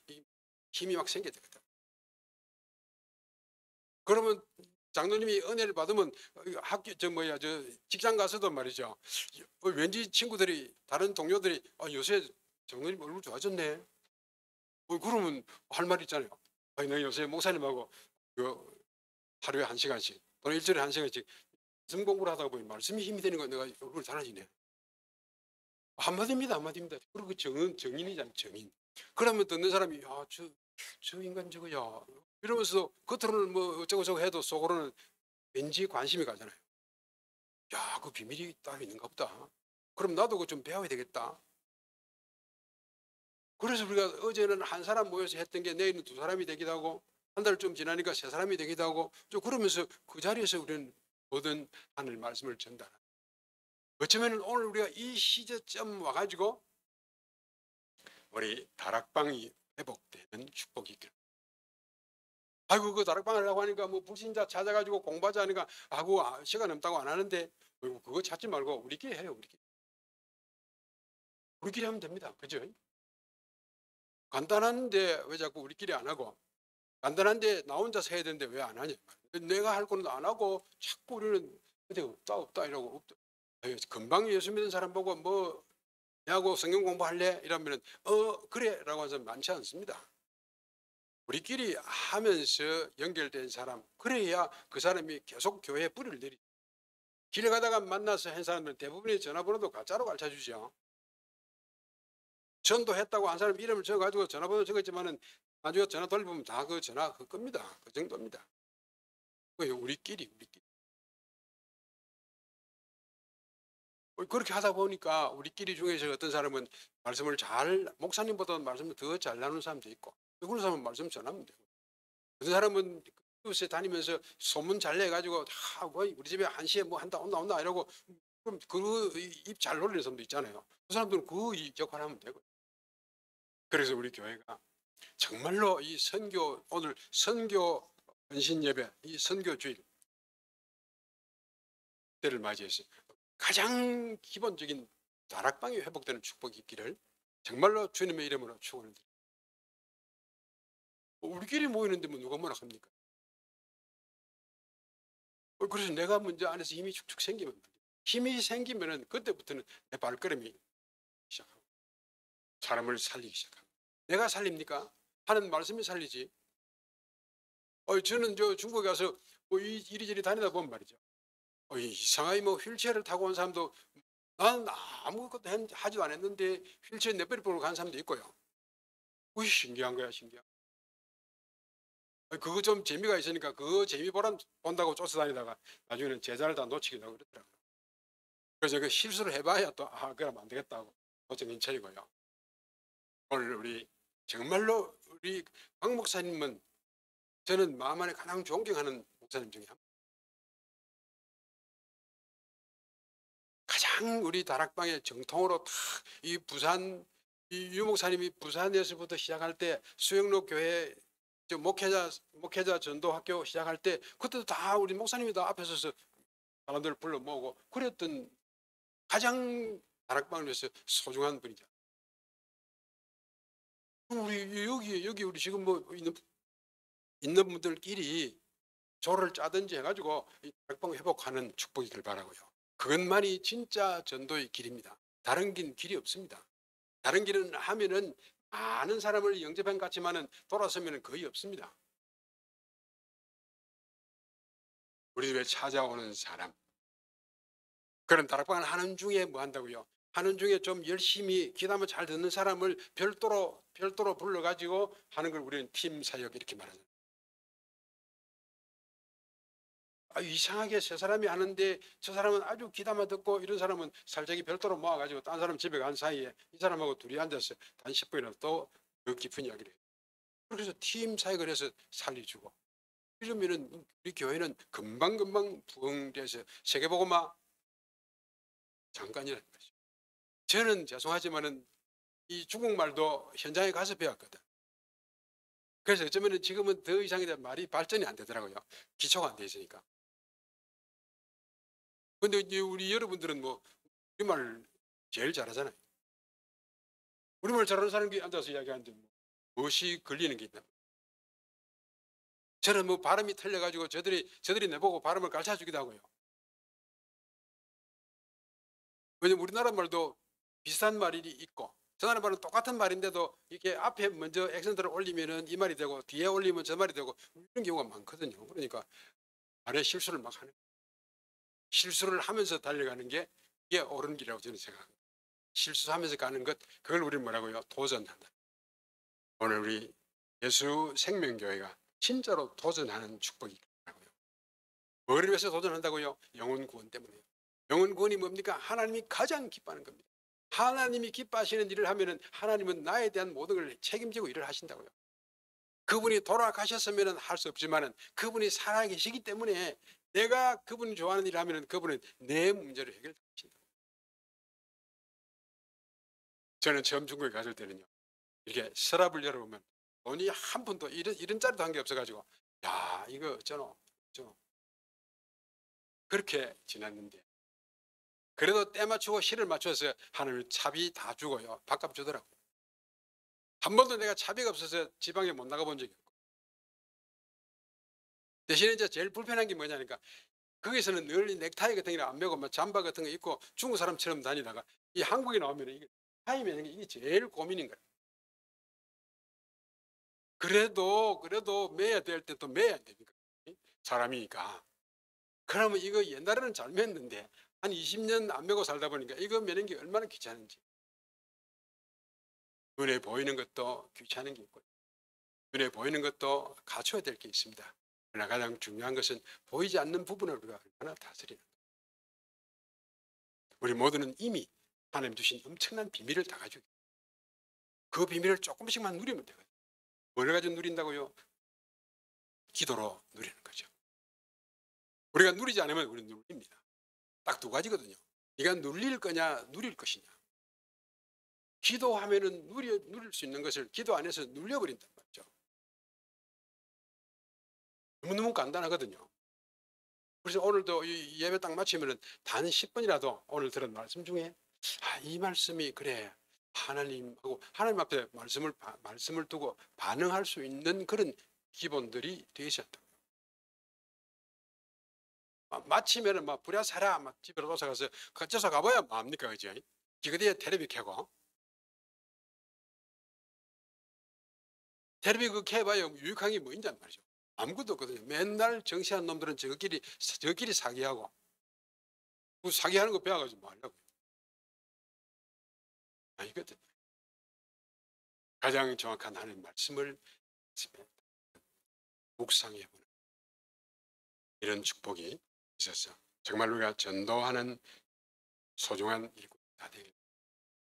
힘이 막 생겨야 되거든. 그러면 장로님이 은혜를 받으면 직장 가서도 말이죠. 왠지 친구들이, 다른 동료들이 요새 장로님 얼굴 좋아졌네. 그러면 할 말 있잖아요. 너 요새 목사님하고 하루에 1시간씩 또는 일주일에 1시간씩 말씀 공부를 하다 보니 말씀이 힘이 되는 거 내가 얼굴 달라지네. 한마디입니다. 그리고 정인이잖아요. 정인. 그러면 듣는 사람이 저 인간 저거야 이러면서 겉으로는 뭐 어쩌고저쩌고 해도 속으로는 왠지 관심이 가잖아요. 그 비밀이 따로 있는가 보다. 그럼 나도 그거 좀 배워야 되겠다. 그래서 우리가 어제는 한 사람 모여서 했던 게 내일은 2사람이 되기도 하고 한 달 좀 지나니까 3사람이 되기도 하고 좀 그러면서 그 자리에서 우리는 모든 하늘 말씀을 전달하는. 어쩌면 오늘 우리가 이 시제점 와가지고 우리 다락방이 회복되는 축복이 있기를. 아이고 그 다락방 하려고 하니까 뭐 불신자 찾아가지고 공부하자 하니까 시간 없다고 안 하는데 그거 찾지 말고 우리끼리 해요. 우리끼리 하면 됩니다. 그죠? 간단한데 왜 자꾸 우리끼리 안 하고, 간단한데 나 혼자서 해야 되는데 왜 안 하냐. 내가 할 거는 안 하고 자꾸 우리는 근데 없다 이러고 없다. 금방 예수 믿는 사람 보고 뭐 내하고 성경 공부할래? 이러면은 그래 라고 하는 사람 많지 않습니다. 우리끼리 하면서 연결된 사람, 그래야 그 사람이 계속 교회에 뿌리를 내리죠. 길에 가다가 만나서 한 사람은 대부분의 전화번호도 가짜로 가르쳐주죠. 전도했다고 한 사람 이름을 적어가지고 전화번호 적었지만은 나중에 전화 돌리면 다 그 전화 겁니다. 그 정도입니다. 우리끼리. 그렇게 하다 보니까 우리끼리 중에서 어떤 사람은 말씀을 목사님보다 말씀을 더 잘 나누는 사람도 있고, 그런 사람은 말씀 전하면 되고, 어떤 사람은 이웃에 다니면서 소문 잘 내가지고 우리 집에 1시에 뭐 온다 이러고 그럼 그 입 잘 놀리는 사람도 있잖아요. 그 사람들은 그 역할을 하면 되고. 그래서 우리 교회가 정말로 이 오늘 선교 헌신 예배, 이 선교 주일 때를 맞이해서 가장 기본적인 다락방이 회복되는 축복이 있기를 정말로 주님의 이름으로 축원을 드립니다. 우리끼리 모이는데 뭐 누가 뭐라 합니까? 그래서 내가 먼저 안에서 힘이 축축 생기면은 그때부터는 내 발걸음이 시작하고 사람을 살리기 시작합니다. 내가 살립니까? 하는 말씀이 살리지. 저는 중국에 가서 뭐 이리저리 다니다 보면 말이죠. 이상하게 뭐 휠체어를 타고 온 사람도 난 아무것도 하지도 않았는데 휠체어 내버려 보고 간 사람도 있고요. 신기한 거야, 신기한. 그거 좀 재미가 있으니까 그 재미 본다고 쫓아다니다가 나중에는 제자를 다 놓치기도 하고 그러더라고요. 그래서 그 실수를 해봐야 또 그러면 안 되겠다고 도정인 차리고요. 오늘 우리 정말로 우리 박 목사님은 저는 마음 안에 가장 존경하는 목사님 중에 한 분. 가장 우리 다락방의 정통으로 이 부산 유 목사님이 부산에서부터 시작할 때 수영로 교회 목회자 전도학교 시작할 때 그때도 다 우리 목사님이 다 앞에 서서 사람들을 불러 모으고 그랬던 가장 다락방을 위해서 소중한 분이죠. 우리 여기 우리 지금 뭐 있는 분들끼리 조를 짜든지 해가지고 이 다락방 회복하는 축복이길 바라고요. 그것만이 진짜 전도의 길입니다. 다른 길이 없습니다. 다른 길은 하면은 많은 사람을 영접한 것 같지만은 돌아서면은 거의 없습니다. 우리 집에 찾아오는 사람, 그런 다락방을 하는 중에 뭐 한다고요? 하는 중에 좀 열심히 귀담아 잘 듣는 사람을 별도로 불러가지고 하는 걸 우리는 팀 사역 이렇게 말하죠. 이상하게 세 사람이 하는데 저 사람은 아주 귀담아 듣고 이런 사람은 살짝이 별도로 모아가지고 딴 사람 집에 간 사이에 이 사람하고 둘이 앉아서 단 10분이라도 더 깊은 이야기를 해요. 그래서 팀 사역을 해서 살려주고 이러면은 우리 교회는 금방금방 부흥돼서 세계복음화 잠깐이라는 거죠. 저는 죄송하지만은 이 중국말도 현장에 가서 배웠거든. 그래서 어쩌면 지금은 더 이상에 대한 말이 발전이 안 되더라고요. 기초가 안 돼 있으니까. 근데 이제 우리 여러분들은 뭐 우리말 제일 잘하잖아요. 우리말 잘하는 사람이 앉아서 이야기하는데 뭐 무엇이 걸리는 게 있나? 저는 뭐 발음이 틀려가지고 저들이 내보고 발음을 가르쳐 주기도 하고요. 왜냐면 우리나라 말도 비슷한 말이 있고 저 나라 말은 똑같은 말인데도 이렇게 앞에 먼저 액센트를 올리면은 이 말이 되고 뒤에 올리면 저 말이 되고 이런 경우가 많거든요. 그러니까 말에 실수를 막 하는 실수를 하면서 달려가는 게 이게 옳은 길이라고 저는 생각합니다. 실수하면서 가는 것 그걸 우리는 뭐라고요? 도전한다. 오늘 우리 예수 생명교회가 진짜로 도전하는 축복이 있더라고요. 뭘 위해서 도전한다고요? 영혼 구원 때문에요. 영혼 구원이 뭡니까? 하나님이 가장 기뻐하는 겁니다. 하나님이 기뻐하시는 일을 하면은 하나님은 나에 대한 모든 걸 책임지고 일을 하신다고요. 그분이 돌아가셨으면 할 수 없지만은 그분이 살아계시기 때문에 내가 그분이 좋아하는 일을 하면은 그분은 내 문제를 해결하신다. 저는 처음 중국에 갔을 때는요. 이렇게 서랍을 열어보면 돈이 한 푼도 이런 짜리도 한 게 없어가지고 야 이거 어쩌노 그렇게 지났는데 그래도 때 맞추고 시를 맞춰서 하나님 차비 다 주고요. 밥값 주더라고요. 한 번도 내가 차비가 없어서 지방에 못 나가본 적이 없고 대신에 이제 제일 불편한 게 뭐냐니까 거기서는 늘 넥타이 같은 거 안 매고 막 잠바 같은 거 입고 중국 사람처럼 다니다가 이 한국에 나오면 이게 타이 매는 게 이게 제일 고민인 거예요. 그래도 매야 될 때 또 매야 되니까 사람이니까 그러면 이거 옛날에는 잘 맸는데 한 20년 안 매고 살다 보니까 이거 매는 게 얼마나 귀찮은지 눈에 보이는 것도 귀찮은 게 있고 눈에 보이는 것도 갖춰야 될 게 있습니다. 그러나 가장 중요한 것은 보이지 않는 부분을 우리가 얼마나 다스리는 것. 우리 모두는 이미 하나님 주신 엄청난 비밀을 다 가지고 그 비밀을 조금씩만 누리면 되거든요. 뭘 가지고 누린다고요? 기도로 누리는 거죠. 우리가 누리지 않으면 우리는 누립니다. 딱 두 가지거든요. 네가 눌릴 거냐 누릴 것이냐. 기도하면은 누릴 수 있는 것을 기도 안에서 눌려버린단 말이죠. 너무너무 간단하거든요. 그래서 오늘도 이 예배 딱 마치면은 단 10분이라도 오늘 들은 말씀 중에 이 말씀이 그래 하나님하고 하나님 앞에 말씀을 두고 반응할 수 있는 그런 기본들이 되어 있었다. 마치면은 막 부랴사랴 막 집으로 도착해서 걷져서 가봐야 뭐합니까 그죠? 기그디에 테레비 켜고 테레비 그 켜봐야 유익한 게 뭐 있냔 말이죠. 아무것도 없거든요. 맨날 정시한 놈들은 저끼리 사기하고 그 사기하는 거 배워가지고 뭐 하려고. 이거든. 가장 정확한 하나님 말씀을 묵상해보는 이런 축복이 있어서 정말 우리가 전도하는 소중한 일꾼 다 되길.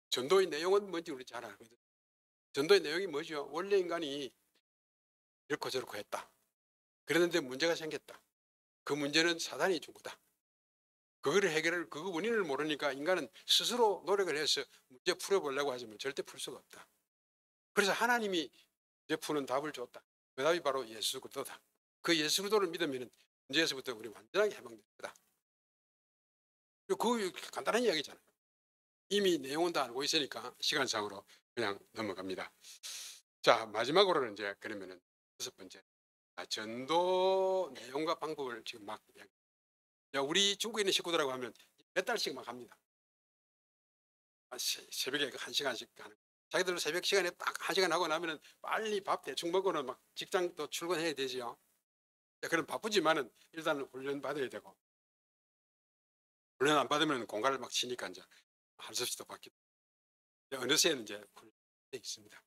전도의 내용은 뭔지 우리 잘 알거든. 전도의 내용이 뭐죠? 원래 인간이 이렇고 저렇고 했다. 그랬는데 문제가 생겼다. 그 문제는 사단이 준 거다. 그거를 해결할 그 원인을 모르니까 인간은 스스로 노력을 해서 문제 풀어보려고 하지만 절대 풀 수가 없다. 그래서 하나님이 문제 푸는 답을 줬다. 그 답이 바로 예수 그리스도다. 그 예수 그리스도를 믿으면 문제에서부터 우리 완전하게 해방될 거다. 그 간단한 이야기잖아요. 이미 내용은 다 알고 있으니까 시간상으로 그냥 넘어갑니다. 자, 마지막으로는 이제 그러면은 6번째. 전도 내용과 방법을 지금 막 우리 중국에 있는 식구들하고 하면 몇 달씩 막 합니다. 새벽에 1시간씩 하는. 자기들 새벽 시간에 딱 1시간 하고 나면은 빨리 밥 대충 먹고는 막 직장 또 출근해야 되지요. 그럼 바쁘지만은 일단 훈련 받아야 되고 훈련 안 받으면 공갈을 막 치니까 이제 할 수 없이 또 바뀌고 어느새는 이제 훈련돼 있습니다.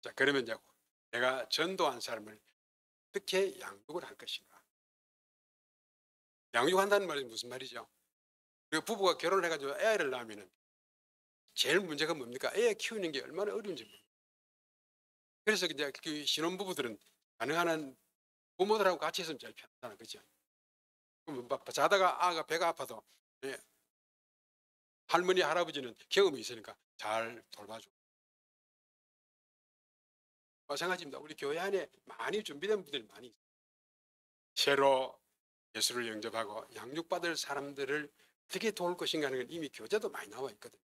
자, 그러면 이제 내가 전도한 사람을 어떻게 양육을 할 것인가? 양육한다는 말이 무슨 말이죠? 부부가 결혼을 해가지고 애를 낳으면은 제일 문제가 뭡니까? 애 키우는 게 얼마나 어려운지 모릅니다. 그래서 이제 그 신혼부부들은 가능한 한 부모들하고 같이 있으면 제일 편하잖아, 그죠? 그럼 자다가 아가 배가 아파도 예, 할머니 할아버지는 경험이 있으니까 잘 돌봐주고. 마찬가지입니다. 우리 교회 안에 많이 준비된 분들이 많이 있어요. 새로 예수를 영접하고 양육받을 사람들을 어떻게 도울 것인가 하는 건 이미 교재도 많이 나와 있거든요.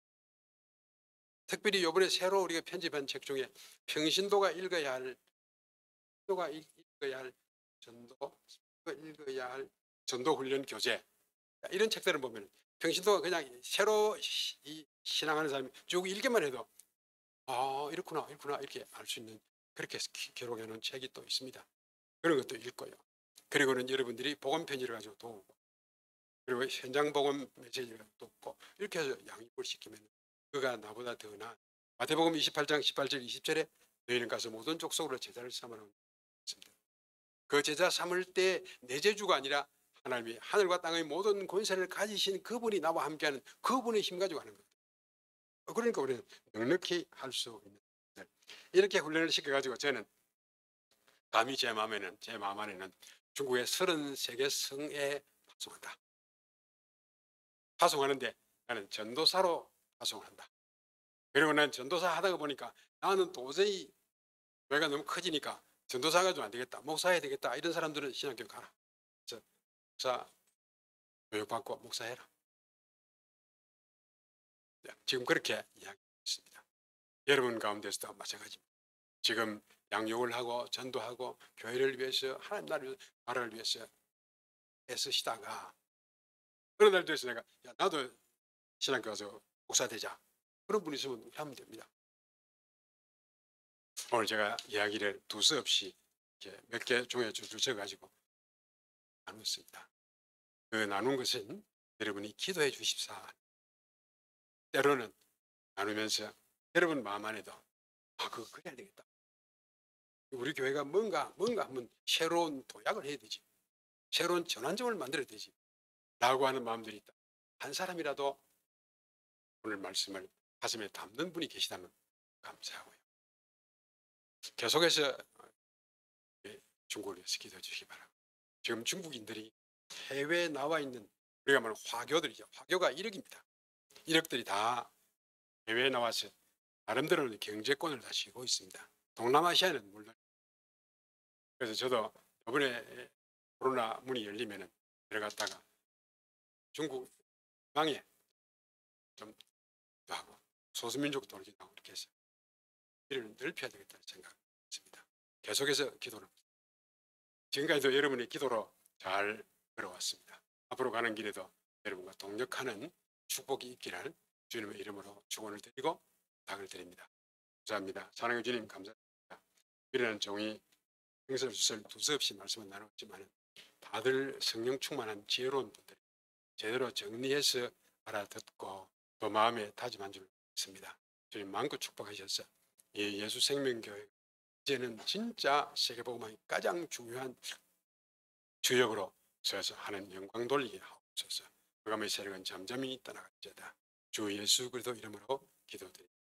특별히 이번에 새로 우리가 편집한 책 중에 평신도가 읽어야 할 전도 훈련 교재, 이런 책들을 보면 평신도가 그냥 새로 이 신앙하는 사람이 쭉 읽기만 해도 이렇구나 이렇게 알 수 있는, 그렇게 기록해 놓은 책이 또 있습니다. 그런 것도 읽고요. 그리고는 여러분들이 복음 편지를 가지고 도우고, 그리고 현장 복음 메시지를 가지고 돕고, 이렇게 해서 양육을 시키면 그가 나보다 더 나은. 마태복음 28장 18절 20절에 너희는 가서 모든 족속으로 제자를 삼으라고 했습니다. 그 제자 삼을 때 내 제주가 아니라 하나님이 하늘과 땅의 모든 권세를 가지신 그분이 나와 함께하는 그분의 힘 가지고 하는 거예요. 그러니까 우리는 넉넉히 할 수 있는, 이렇게 훈련을 시켜가지고 저는 감히 제 마음 안에는 중국의 33개 성에 파송한다. 파송하는데 나는 전도사로 파송을 한다. 그리고 난 전도사 하다가 보니까 나는 도저히 교회가 너무 커지니까 전도사가 좀 안 되겠다, 목사해야 되겠다, 이런 사람들은 신학교 가라. 그래서 목사 교육받고 목사해라. 지금 그렇게 이야기했습니다. 여러분 가운데서도 마찬가지입니다. 지금 양육을 하고 전도하고 교회를 위해서, 하나님 나라를 위해서 애쓰시다가 어느 날 돼서 내가 나도 신학교 가서 목사 되자, 그런 분이 있으면 하면 됩니다. 오늘 제가 이야기를 두서없이 몇 개 중에 주셔가지고 나눴습니다. 그 나눈 것은 여러분이 기도해 주십사. 때로는 나누면서 여러분 마음 안에도 그거 그래야 되겠다. 우리 교회가 뭔가 한번 새로운 도약을 해야 되지, 새로운 전환점을 만들어야 되지 라고 하는 마음들이 있다. 한 사람이라도 오늘 말씀을 가슴에 담는 분이 계시다면 감사하고요. 계속해서 중국을 위해서 기도해 주시기 바랍니다. 지금 중국인들이 해외에 나와 있는, 우리가 말하는 화교들이죠. 화교가 1억입니다. 1억들이 다 해외에 나와서 나름대로는 경제권을 다지고 있습니다. 동남아시아는 물론. 그래서 저도 이번에 코로나 문이 열리면 들어갔다가 중국 방에 좀 하고 소수민족 돌기도 하고 이렇게 해서 길을 넓혀야 되겠다는 생각입니다. 계속해서 기도를, 지금까지도 여러분의 기도로 잘 걸어왔습니다. 앞으로 가는 길에도 여러분과 동력하는 축복이 있기를 주님의 이름으로 축원을 드리고 부탁을 드립니다. 감사합니다. 사랑의 주님 감사합니다. 미련한 종이 행설수설 두서없이 말씀을 나눴지만 다들 성령 충만한 지혜로운 분들, 제대로 정리해서 알아듣고 또 마음에 다짐한 줄 믿습니다. 주님 마음껏 축복하셔서 이 예수 생명교회 이제는 진짜 세계복음의 가장 중요한 주역으로 서서 하는 영광 돌리게 하옵소서. 그감의 세력은 잠잠히 떠나갈지어다. 주 예수 그리스도 이름으로 기도드립니다.